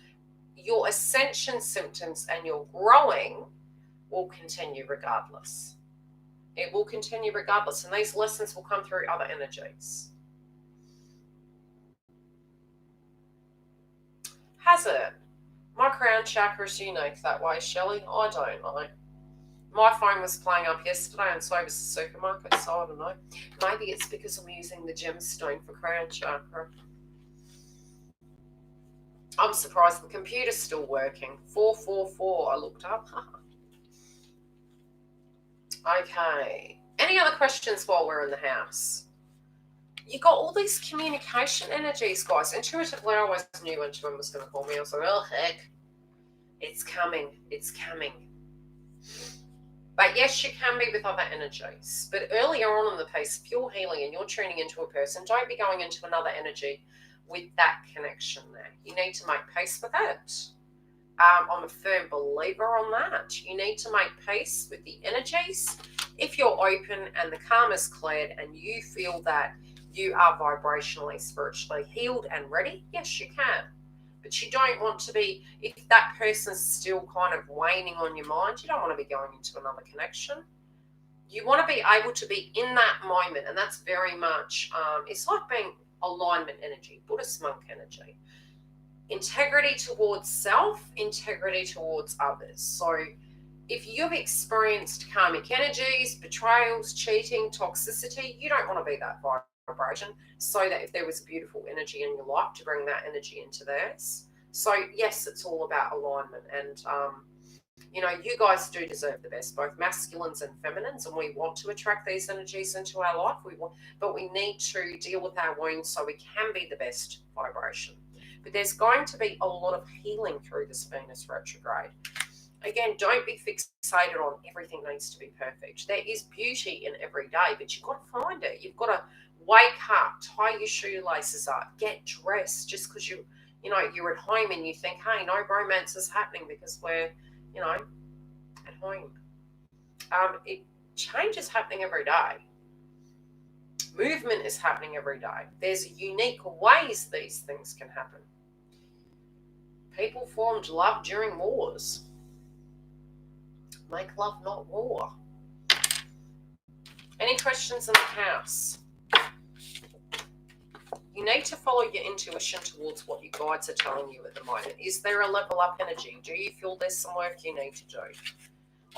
Your ascension symptoms and your growing will continue regardless. It will continue regardless, and these lessons will come through other energies. Has it? My crown chakra is unique that way, Shelley. I don't know. My phone was playing up yesterday, and so was the supermarket, so I don't know. Maybe it's because I'm using the gemstone for crown chakra. I'm surprised the computer's still working. 444, I looked up. Okay. Any other questions while we're in the house? You got all these communication energies, guys. Intuitively, I always knew when Twin was going to call me. I was like, oh, heck. It's coming. It's coming. But yes, you can be with other energies. But earlier on in the piece, if you're healing and you're tuning into a person, don't be going into another energy with that connection there. You need to make peace with it. I'm a firm believer on that. You need to make peace with the energies. If you're open and the karma's cleared and you feel that you are vibrationally, spiritually healed and ready, yes, you can. But you don't want to be, if that person's still kind of waning on your mind, you don't want to be going into another connection. You want to be able to be in that moment, and that's very much, it's like being alignment energy, Buddhist monk energy. Integrity towards self, integrity towards others. So if you've experienced karmic energies, betrayals, cheating, toxicity, you don't want to be that vibration, so that if there was beautiful energy in your life, to bring that energy into theirs. So yes, it's all about alignment, and you guys do deserve the best, both masculines and feminines, and we want to attract these energies into our life. But we need to deal with our wounds so we can be the best vibration. But there's going to be a lot of healing through this Venus retrograde. Again, don't be fixated on everything needs to be perfect. There is beauty in every day, but you've got to find it. You've got to wake up, tie your shoelaces up, get dressed. Just because you're at home and you think, hey, no romance is happening because we're, at home. Change is happening every day. Movement is happening every day. There's unique ways these things can happen. People formed love during wars. Make love, not war. Any questions in the house? You need to follow your intuition towards what your guides are telling you at the moment. Is there a level up energy? Do you feel there's some work you need to do?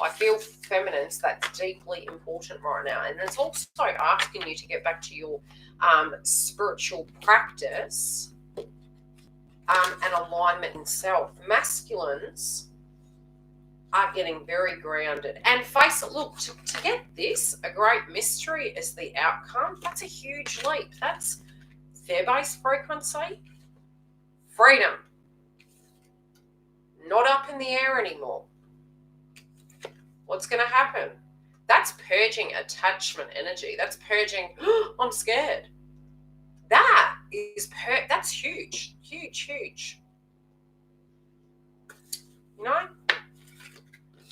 I feel feminines, that's deeply important right now. And it's also asking you to get back to your spiritual practice and alignment in self. Masculines are getting very grounded. And face it, look, to get this, a great mystery is the outcome. That's a huge leap. That's fear-based frequency. Freedom. Not up in the air anymore. What's going to happen? That's purging attachment energy. That's purging, I'm scared. That's huge, huge, huge.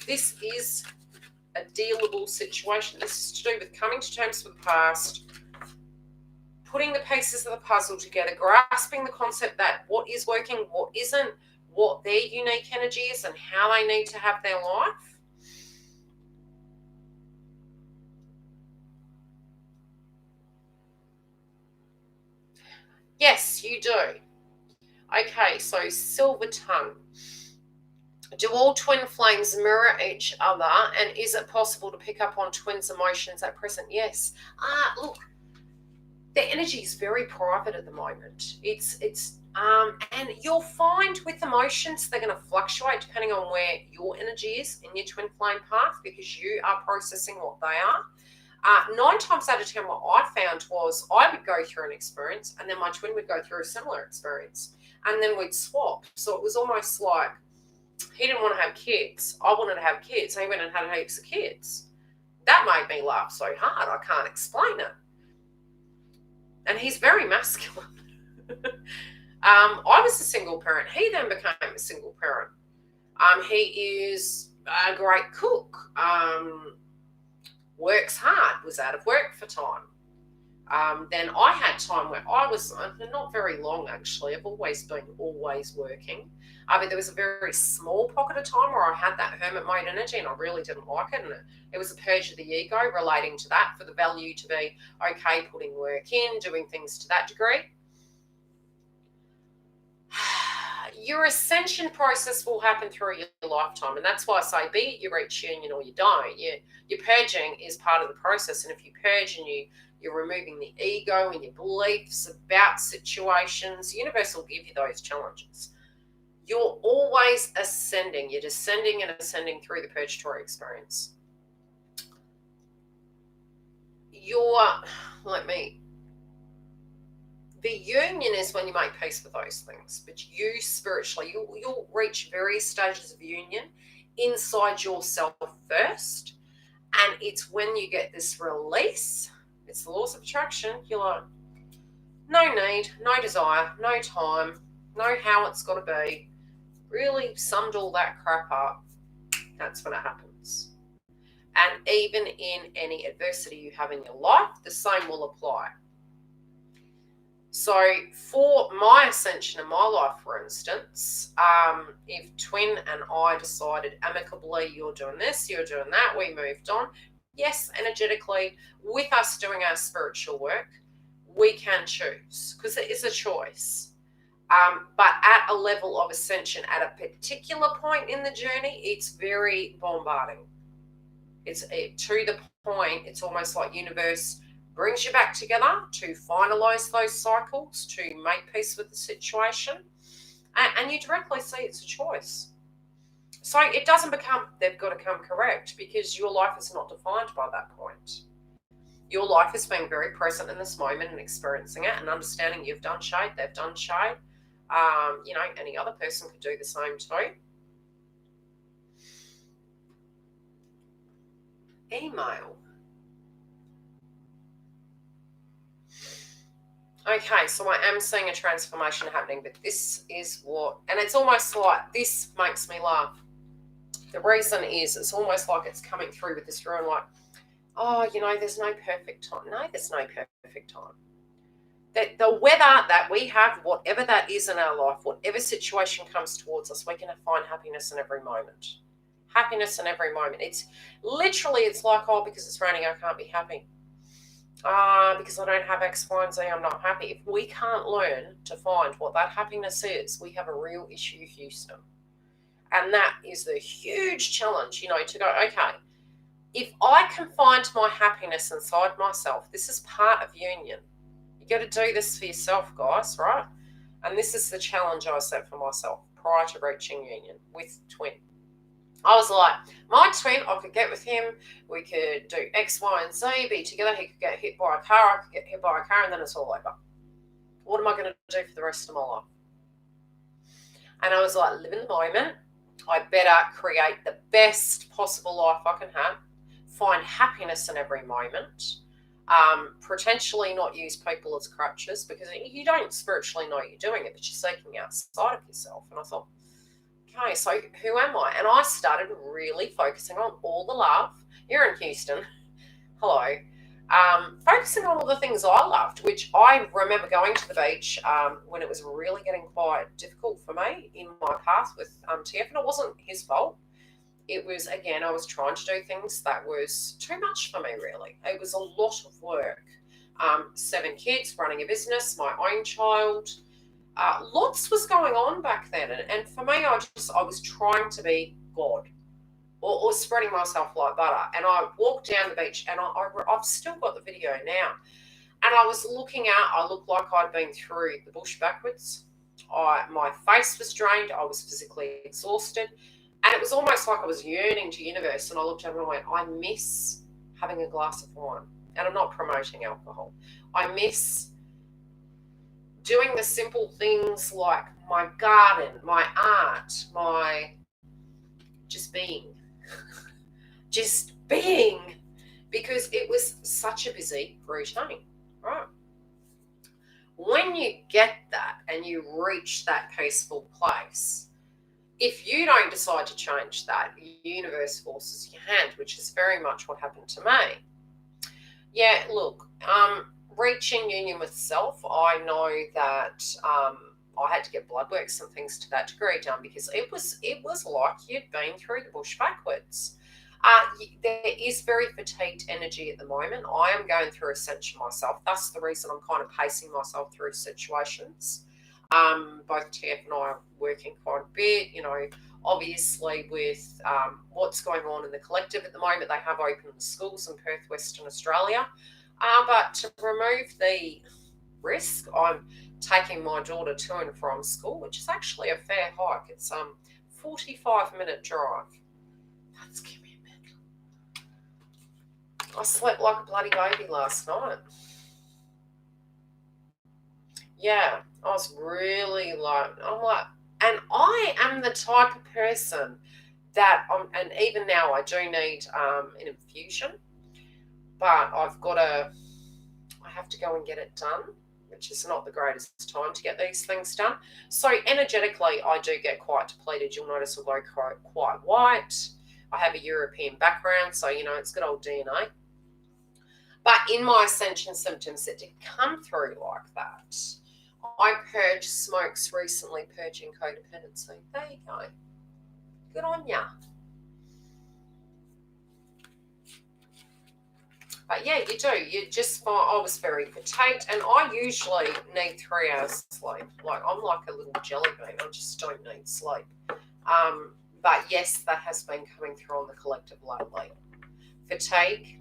This is a dealable situation. This is to do with coming to terms with the past, putting the pieces of the puzzle together, grasping the concept that what is working, what isn't, what their unique energy is, and how they need to have their life. Yes, you do. Okay, so silver tongue. Do all twin flames mirror each other, and is it possible to pick up on twins' emotions at present? Yes. Look, their energy is very private at the moment. And you'll find with emotions they're going to fluctuate depending on where your energy is in your twin flame path, because you are processing what they are. 9 times out of 10, what I found was I would go through an experience and then my twin would go through a similar experience, and then we'd swap. So it was almost like he didn't want to have kids. I wanted to have kids. He went and had heaps of kids. That made me laugh so hard, I can't explain it. And he's very masculine. I was a single parent. He then became a single parent. He is a great cook. Works hard, was out of work for time. Then I had time where I was, not very long actually, I've always been working. But there was a very small pocket of time where I had that hermit mode energy and I really didn't like it. And it was a purge of the ego relating to that, for the value to be okay putting work in, doing things to that degree. Your ascension process will happen through your lifetime, and that's why I say be it you reach union or you don't. Your purging is part of the process, and if you purge and you're removing the ego and your beliefs about situations, the universe will give you those challenges. You're always ascending. You're descending and ascending through the purgatory experience. The union is when you make peace with those things, but you spiritually, you'll reach various stages of union inside yourself first, and it's when you get this release, it's the laws of attraction, you're like, no need, no desire, no time, no how it's got to be, really summed all that crap up, that's when it happens. And even in any adversity you have in your life, the same will apply. So for my ascension in my life, for instance, if Twin and I decided amicably, you're doing this, you're doing that, we moved on. Yes, energetically, with us doing our spiritual work, we can choose, because it is a choice. But at a level of ascension, at a particular point in the journey, it's very bombarding. It's to the point, it's almost like universe brings you back together to finalize those cycles, to make peace with the situation, and you directly see it's a choice. So it doesn't become they've got to come correct, because your life is not defined by that point. Your life is being very present in this moment and experiencing it and understanding you've done shade, they've done shade. Any other person could do the same too. Email. Okay, so I am seeing a transformation happening, but this is what, and it's almost like, this makes me laugh. The reason is, it's almost like it's coming through with this ruin, like, oh, there's no perfect time. No, there's no perfect time. That the weather that we have, whatever that is in our life, whatever situation comes towards us, we're going to find happiness in every moment. Happiness in every moment. It's literally, it's like, oh, because it's raining, I can't be happy. Because I don't have X, Y, and Z, I'm not happy. If we can't learn to find what that happiness is, we have a real issue, Houston. And that is the huge challenge, to go, okay, if I can find my happiness inside myself, this is part of union. You got to do this for yourself, guys, right? And this is the challenge I set for myself prior to reaching union with Twin. I was like, my twin, I could get with him, we could do X, Y, and Z, be together, he could get hit by a car, I could get hit by a car, and then it's all over. What am I going to do for the rest of my life? And I was like, live in the moment. I better create the best possible life I can have, find happiness in every moment, potentially not use people as crutches, because you don't spiritually know you're doing it, but you're seeking outside of yourself. And I thought, okay, so who am I? And I started really focusing on all the love. You're in Houston. Hello. Focusing on all the things I loved, which I remember going to the beach when it was really getting quite difficult for me in my path with TF, and it wasn't his fault. It was, again, I was trying to do things that was too much for me, really. It was a lot of work. 7 kids, running a business, my own child. Lots was going on back then. And for me, I was trying to be God or spreading myself like butter. And I walked down the beach, and I've still got the video now. And I was looking out, I looked like I'd been through the bush backwards. My face was drained. I was physically exhausted. And it was almost like I was yearning to universe. And I looked at it and I went, I miss having a glass of wine. And I'm not promoting alcohol. I miss doing the simple things like my garden, my art, my just being. Just being. Because it was such a busy routine, right? When you get that and you reach that peaceful place, if you don't decide to change that, the universe forces your hand, which is very much what happened to me. Yeah, look, reaching union with self, I know that I had to get blood works and things to that degree done, because it was like you'd been through the bush backwards. There is very fatigued energy at the moment. I am going through ascension myself. That's the reason I'm kind of pacing myself through situations. Both TF and I are working quite a bit, obviously with what's going on in the collective at the moment. They have opened the schools in Perth, Western Australia. But to remove the risk, I'm taking my daughter to and from school, which is actually a fair hike. It's 45-minute drive. That's giving me a mental. I slept like a bloody baby last night. Yeah, I was really and I am the type of person that, and even now I do need an infusion, but I have to go and get it done which is not the greatest time to get these things done. So energetically, I do get quite depleted. You'll notice I'll go quite white. I have a European background, so, it's good old DNA. But in my ascension symptoms, it did come through like that. I purged smokes recently, purging codependency. There you go. Good on ya. But yeah, you do. You just find I was very fatigued, and I usually need 3 hours sleep. Like, I'm like a little jelly bean. I just don't need sleep. But yes, that has been coming through on the collective lately. Fatigue,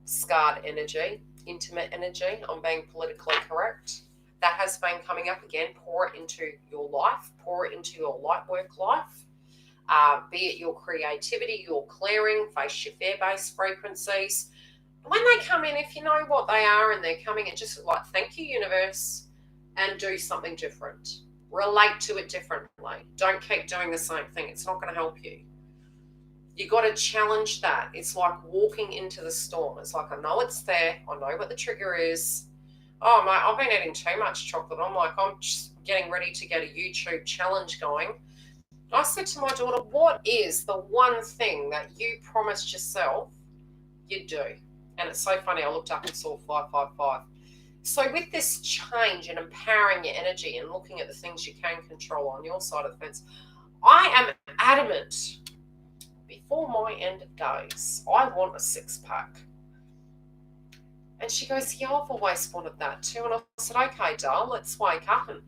scarred energy, intimate energy. I'm being politically correct. That has been coming up again. Pour it into your life. Pour it into your light work life. Be it your creativity, your clearing, face your fear-based frequencies. When they come in, if you know what they are and they're coming in, just like, thank you, universe, and do something different. Relate to it differently. Don't keep doing the same thing. It's not going to help you. You got to challenge that. It's like walking into the storm. It's like, I know it's there. I know what the trigger is. Oh, mate, I've been eating too much chocolate. I'm like, I'm just getting ready to get a YouTube challenge going. I said to my daughter, what is the one thing that you promised yourself you'd do? And it's so funny. I looked up and saw 555. So with this change and empowering your energy and looking at the things you can control on your side of the fence, I am adamant, before my end of days, I want a 6-pack. And she goes, yeah, I've always wanted that too. And I said, okay, doll, let's wake up and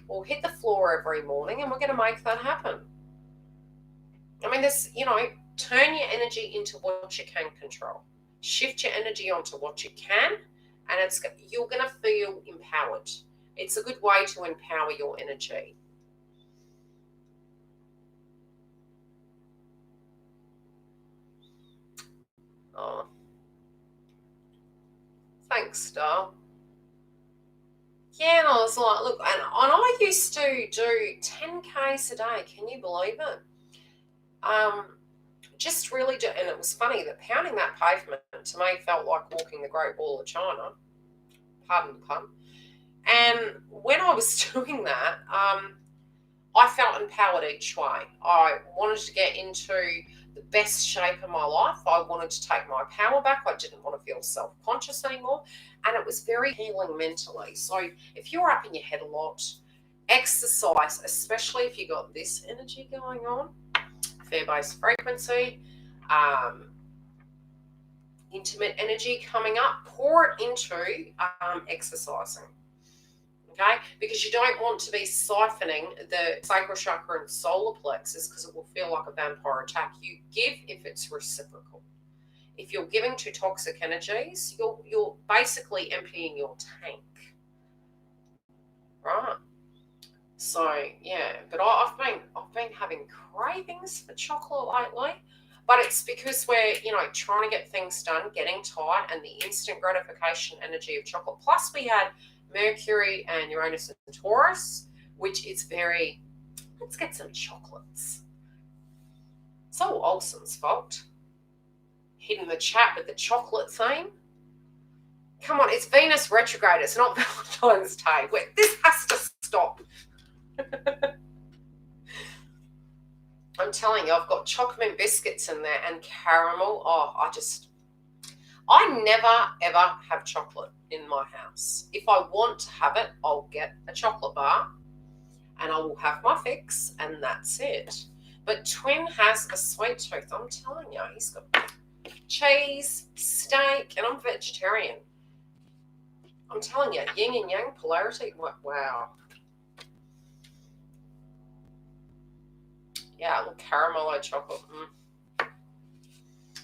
we'll hit the floor every morning and we're going to make that happen. I mean, there's, turn your energy into what you can control. Shift your energy onto what you can, and you're going to feel empowered. It's a good way to empower your energy. Oh. Thanks, Star. Yeah, and I was like, look, and I used to do 10Ks a day. Can you believe it? Just really do, and it was funny that pounding that pavement to me felt like walking the Great Wall of China. Pardon the pun. And when I was doing that, I felt empowered each way. I wanted to get into the best shape of my life. I wanted to take my power back. I didn't want to feel self-conscious anymore. And it was very healing mentally. So if you're up in your head a lot, exercise, especially if you got this energy going on, fear-based frequency, intimate energy coming up, pour it into exercising. Okay, because you don't want to be siphoning the sacral chakra and solar plexus, because it will feel like a vampire attack. You give if it's reciprocal. If you're giving to toxic energies, you're basically emptying your tank, right? So yeah, but I've been having cravings for chocolate lately, but it's because we're trying to get things done, getting tired, and the instant gratification energy of chocolate. Plus we had Mercury and Uranus and Taurus, which is very, let's get some chocolates. It's all Olsen's fault. Hitting the chat with the chocolate theme. Come on, it's Venus retrograde. It's not Valentine's Day. This has to stop. I'm telling you, I've got chocolate mint biscuits in there and caramel. Oh, I never ever have chocolate in my house. If I want to have it, I'll get a chocolate bar and I will have my fix, and that's it. But Twin has a sweet tooth. I'm telling you, he's got cheese, steak, and I'm vegetarian. I'm telling you, yin and yang polarity. Wow. Yeah, a little caramello chocolate.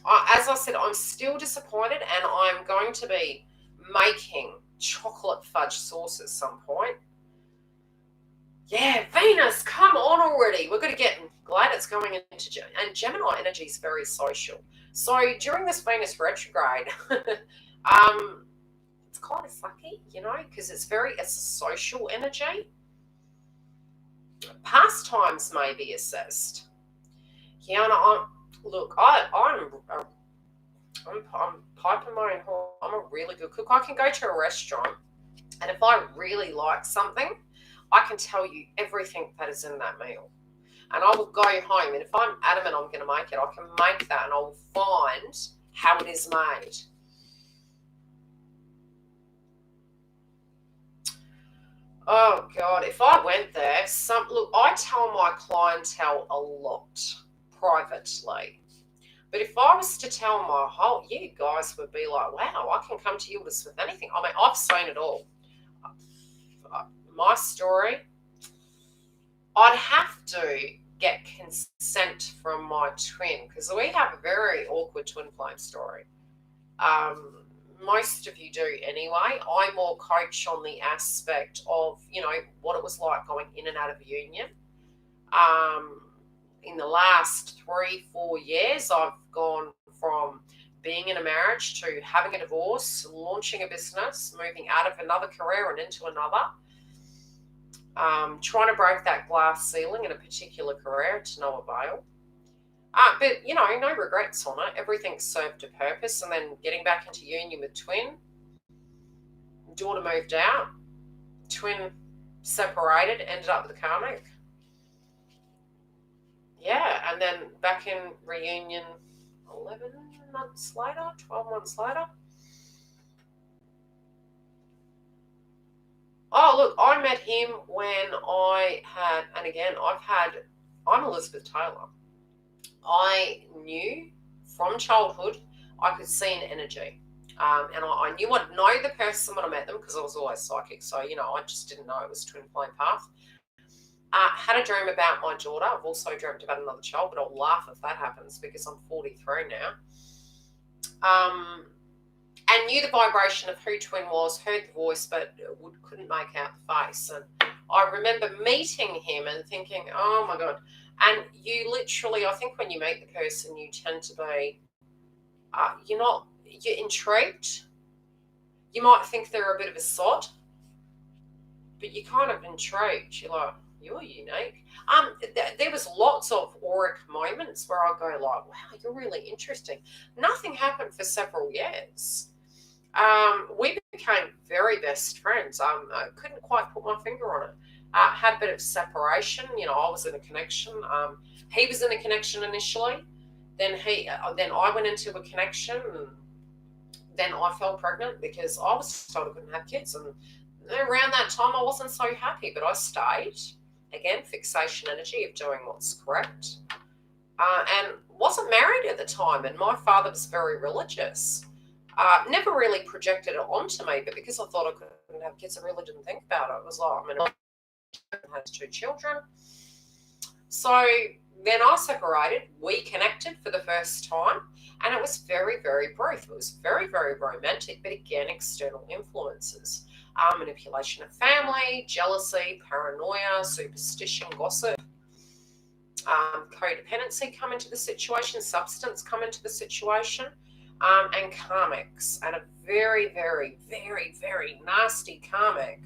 As I said, I'm still disappointed, and I'm going to be making chocolate fudge sauce at some point. Yeah, Venus, come on already. We're going to get, glad it's going into Gemini. And Gemini energy is very social. So during this Venus retrograde, it's kind of sucky, because it's a social energy. Pastimes may be assessed. Yeah, and I'm piping my own horn. I'm a really good cook. I can go to a restaurant And if I really like something, I can tell you everything that is in that meal. And I will go home, and if I'm adamant I'm going to make it, I can make that and I'll find how it is made. Oh God, if I went there, look, I tell my clientele a lot privately. But if I was to tell my whole, you guys would be like, wow, I can come to Yildiz with anything. I mean, I've seen it all. My story, I'd have to get consent from my twin, because we have a very awkward twin flame story. Most of you do anyway. I more coach on the aspect of, what it was like going in and out of union. In the last 3-4 years, I've gone from being in a marriage to having a divorce, launching a business, moving out of another career and into another, trying to break that glass ceiling in a particular career to no avail. But, no regrets on it. Everything served a purpose. And then getting back into union with twin. Daughter moved out. Twin separated, ended up with a karmic. Yeah, and then back in reunion 11 months later, 12 months later. Oh, look, I met him when I had, and again, I'm Elizabeth Taylor. I knew from childhood I could see an energy. And I knew I'd know the person when I met them, because I was always psychic. So, I just didn't know it was twin flame path. Had a dream about my daughter. I've also dreamt about another child, but I'll laugh if that happens because I'm 43 now. And knew the vibration of who twin was, heard the voice, but couldn't make out the face. And I remember meeting him and thinking, oh my God. And you literally, I think when you meet the person, you tend to be, you're intrigued. You might think they're a bit of a sod, but you're kind of intrigued. You're like, you're unique. There was lots of auric moments where I go like, wow, you're really interesting. Nothing happened for several years. We became very best friends. I couldn't quite put my finger on it. Had a bit of separation. I was in a connection. He was in a connection initially. Then I went into a connection. And then I fell pregnant because I was told I couldn't have kids. And around that time, I wasn't so happy, but I stayed. Again, fixation energy of doing what's correct. And wasn't married at the time. And my father was very religious. Never really projected it onto me, but because I thought I couldn't have kids, I really didn't think about it. It was like, has 2 children. So then I separated. We connected for the first time, and it was very, very brief. It was very, very romantic, but again, external influences. Manipulation of family, jealousy, paranoia, superstition, gossip, codependency come into the situation, substance come into the situation, and karmics, and a very, very, very, very nasty karmic.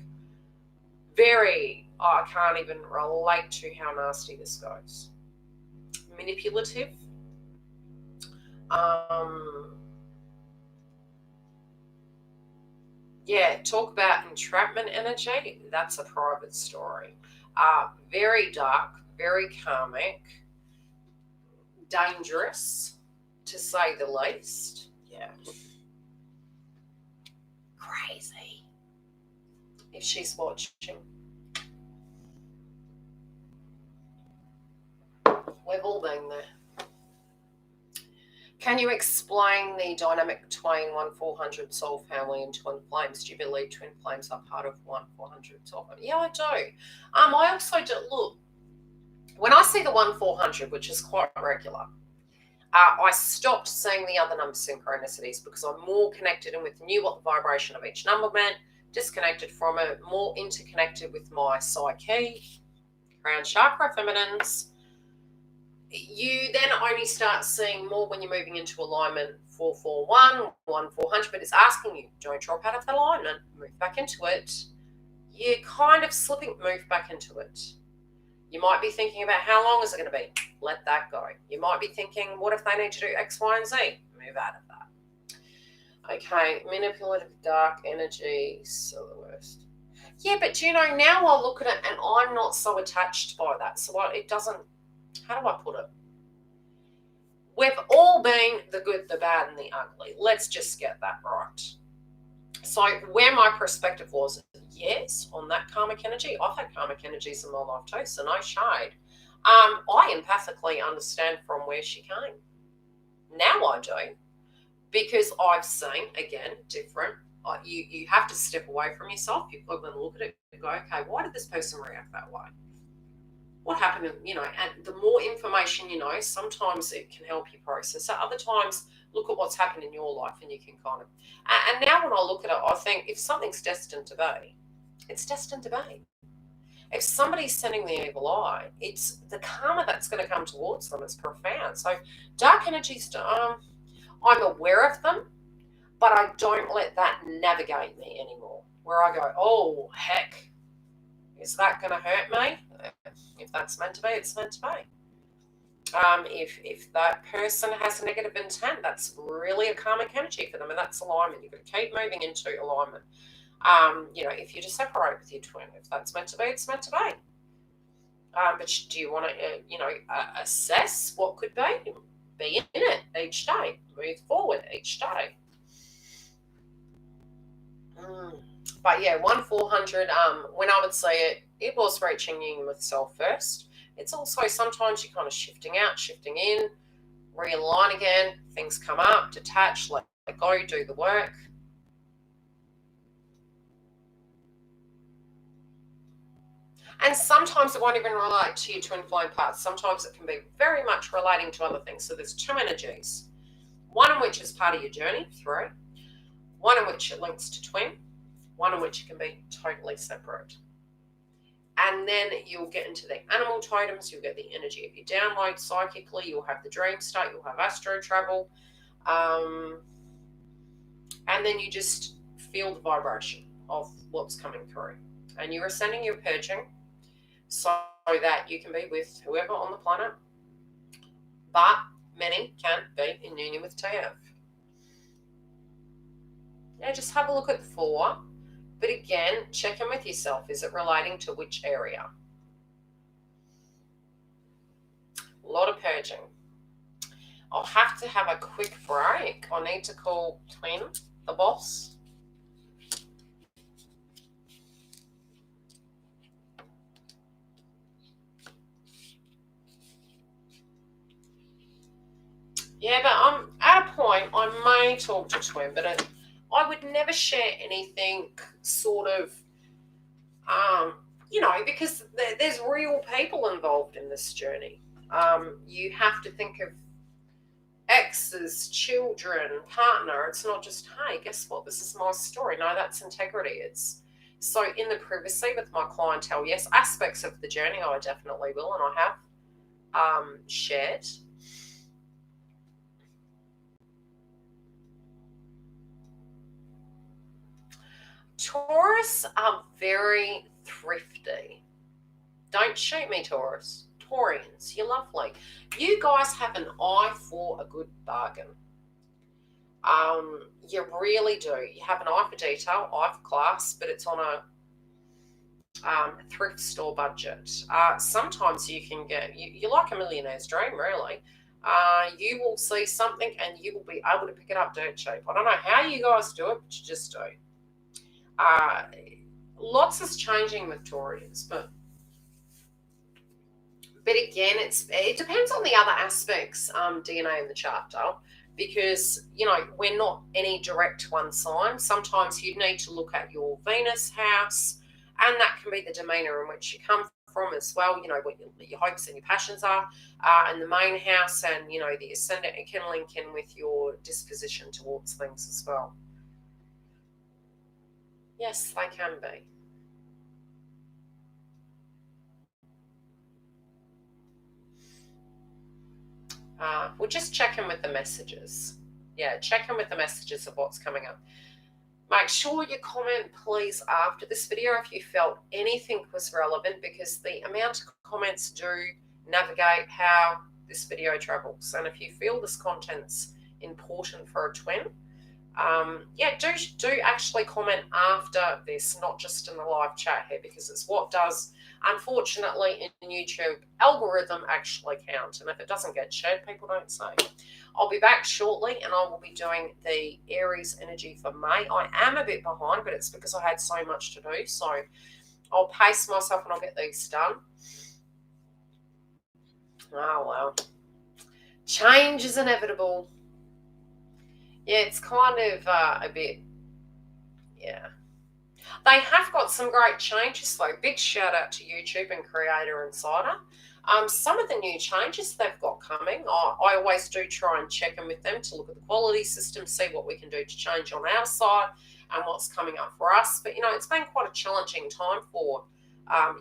I can't even relate to how nasty this goes. Manipulative. Talk about entrapment energy. That's a private story. Very dark, very karmic, dangerous, to say the least. Yeah. Crazy. If she's watching. We've all been there. Can you explain the dynamic between 1-400 soul family and twin flames? Do you believe twin flames are part of 1-400 soul family? Yeah, I do. I also do. Look, when I see the 1-400, which is quite regular, I stopped seeing the other number synchronicities because I'm more connected and knew what the vibration of each number meant, disconnected from it, more interconnected with my psyche, crown chakra, feminines. You then only start seeing more when you're moving into alignment 441, 1-400, but it's asking you, don't drop out of that alignment, move back into it. You're kind of slipping, move back into it. You might be thinking about how long is it going to be? Let that go. You might be thinking, what if they need to do X, Y, and Z? Move out of that. Okay, manipulative dark energy, silhouette. first. Yeah, but do you know, now I look at it and I'm not so attached by that. So it doesn't, how do I put it? We've all been the good, the bad, and the ugly. Let's just get that right. So where my perspective was, yes, on that karmic energy, I've had karmic energies in my life too, so no shade. I empathically understand from where she came. Now I do, because I've seen, again, different. You have to step away from yourself. You've got to look at it and go, okay, why did this person react that way? What happened? You know, and the more information you know, sometimes it can help you process it. Other times, look at what's happened in your life and you can kind of. And now when I look at it, I think if something's destined to be, it's destined to be. If somebody's sending the evil eye, it's the karma that's going to come towards them. It's profound. So dark energies, I'm aware of them, but I don't let that navigate me anymore. Where I go, oh, heck, is that going to hurt me? If that's meant to be, it's meant to be. If that person has a negative intent, that's really a karmic energy for them, and that's alignment. You've got to keep moving into alignment. You know, if you just separate with your twin, if that's meant to be, it's meant to be. But do you want to, assess what could be? Be in it each day. Move forward each day. But yeah, 1-400, when I would say it was reaching union with self first. It's also sometimes you're kind of shifting out, shifting in, realign again, things come up, detach, let go, do the work. And sometimes it won't even relate to your twin flame parts. Sometimes it can be very much relating to other things. So there's two energies. One in which is part of your journey, 3. One in which it links to twin. One in which it can be totally separate. And then you'll get into the animal totems. You'll get the energy of your download psychically. You'll have the dream state. You'll have astro travel. And then you just feel the vibration of what's coming through. And you're ascending, you're purging, so that you can be with whoever on the planet. But many can be in union with TF. Now just have a look at 4. But again, check in with yourself. Is it relating to which area? A lot of purging. I'll have to have a quick break. I need to call Twin, the boss. Yeah, but I'm at a point, I may talk to Twin, but I would never share anything sort of, because there's real people involved in this journey. You have to think of exes, children, partner. It's not just, hey, guess what? This is my story. No, that's integrity. So in the privacy with my clientele, yes, aspects of the journey I definitely will, and I have shared. Taurus are very thrifty. Don't shoot me, Taurus. Taurians, you're lovely. You guys have an eye for a good bargain. You really do. You have an eye for detail, eye for class, but it's on a thrift store budget. Sometimes you can get, you're like a millionaire's dream, really. You will see something and you will be able to pick it up dirt cheap. I don't know how you guys do it, but you just do. Lots is changing with Taurians, but again, it depends on the other aspects, DNA in the chart, because, we're not any direct one sign. Sometimes you need to look at your Venus house, and that can be the demeanor in which you come from as well, what your hopes and your passions are, and the main house and, the ascendant, it can link in with your disposition towards things as well. Yes, they can be. We'll just check in with the messages. Yeah, check in with the messages of what's coming up. Make sure you comment, please, after this video if you felt anything was relevant, because the amount of comments do navigate how this video travels. And if you feel this content's important for a twin, Yeah, do actually comment after this, not just in the live chat here, because it's what does, unfortunately, in YouTube algorithm actually count. And if it doesn't get shared, people don't say. I'll be back shortly, and I will be doing the Aries energy for May. I am a bit behind, but it's because I had so much to do. So I'll pace myself and I'll get these done. Oh, well. Change is inevitable. Yeah, it's kind of a bit, yeah. They have got some great changes though. Big shout out to YouTube and Creator Insider. Some of the new changes they've got coming, I always do try and check in with them to look at the quality system, see what we can do to change on our side and what's coming up for us. But, it's been quite a challenging time for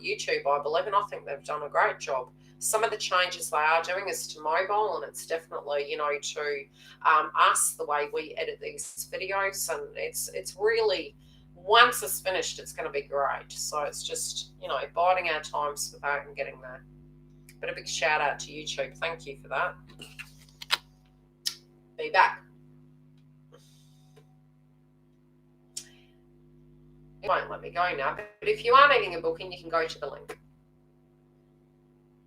YouTube, I believe, and I think they've done a great job. Some of the changes they are doing is to mobile, and it's definitely, to us, the way we edit these videos, and it's really, once it's finished, it's going to be great. So it's just, biding our times for that and getting there. But a big shout out to YouTube. Thank you for that. Be back. It won't let me go now, but if you are needing a booking, you can go to the link.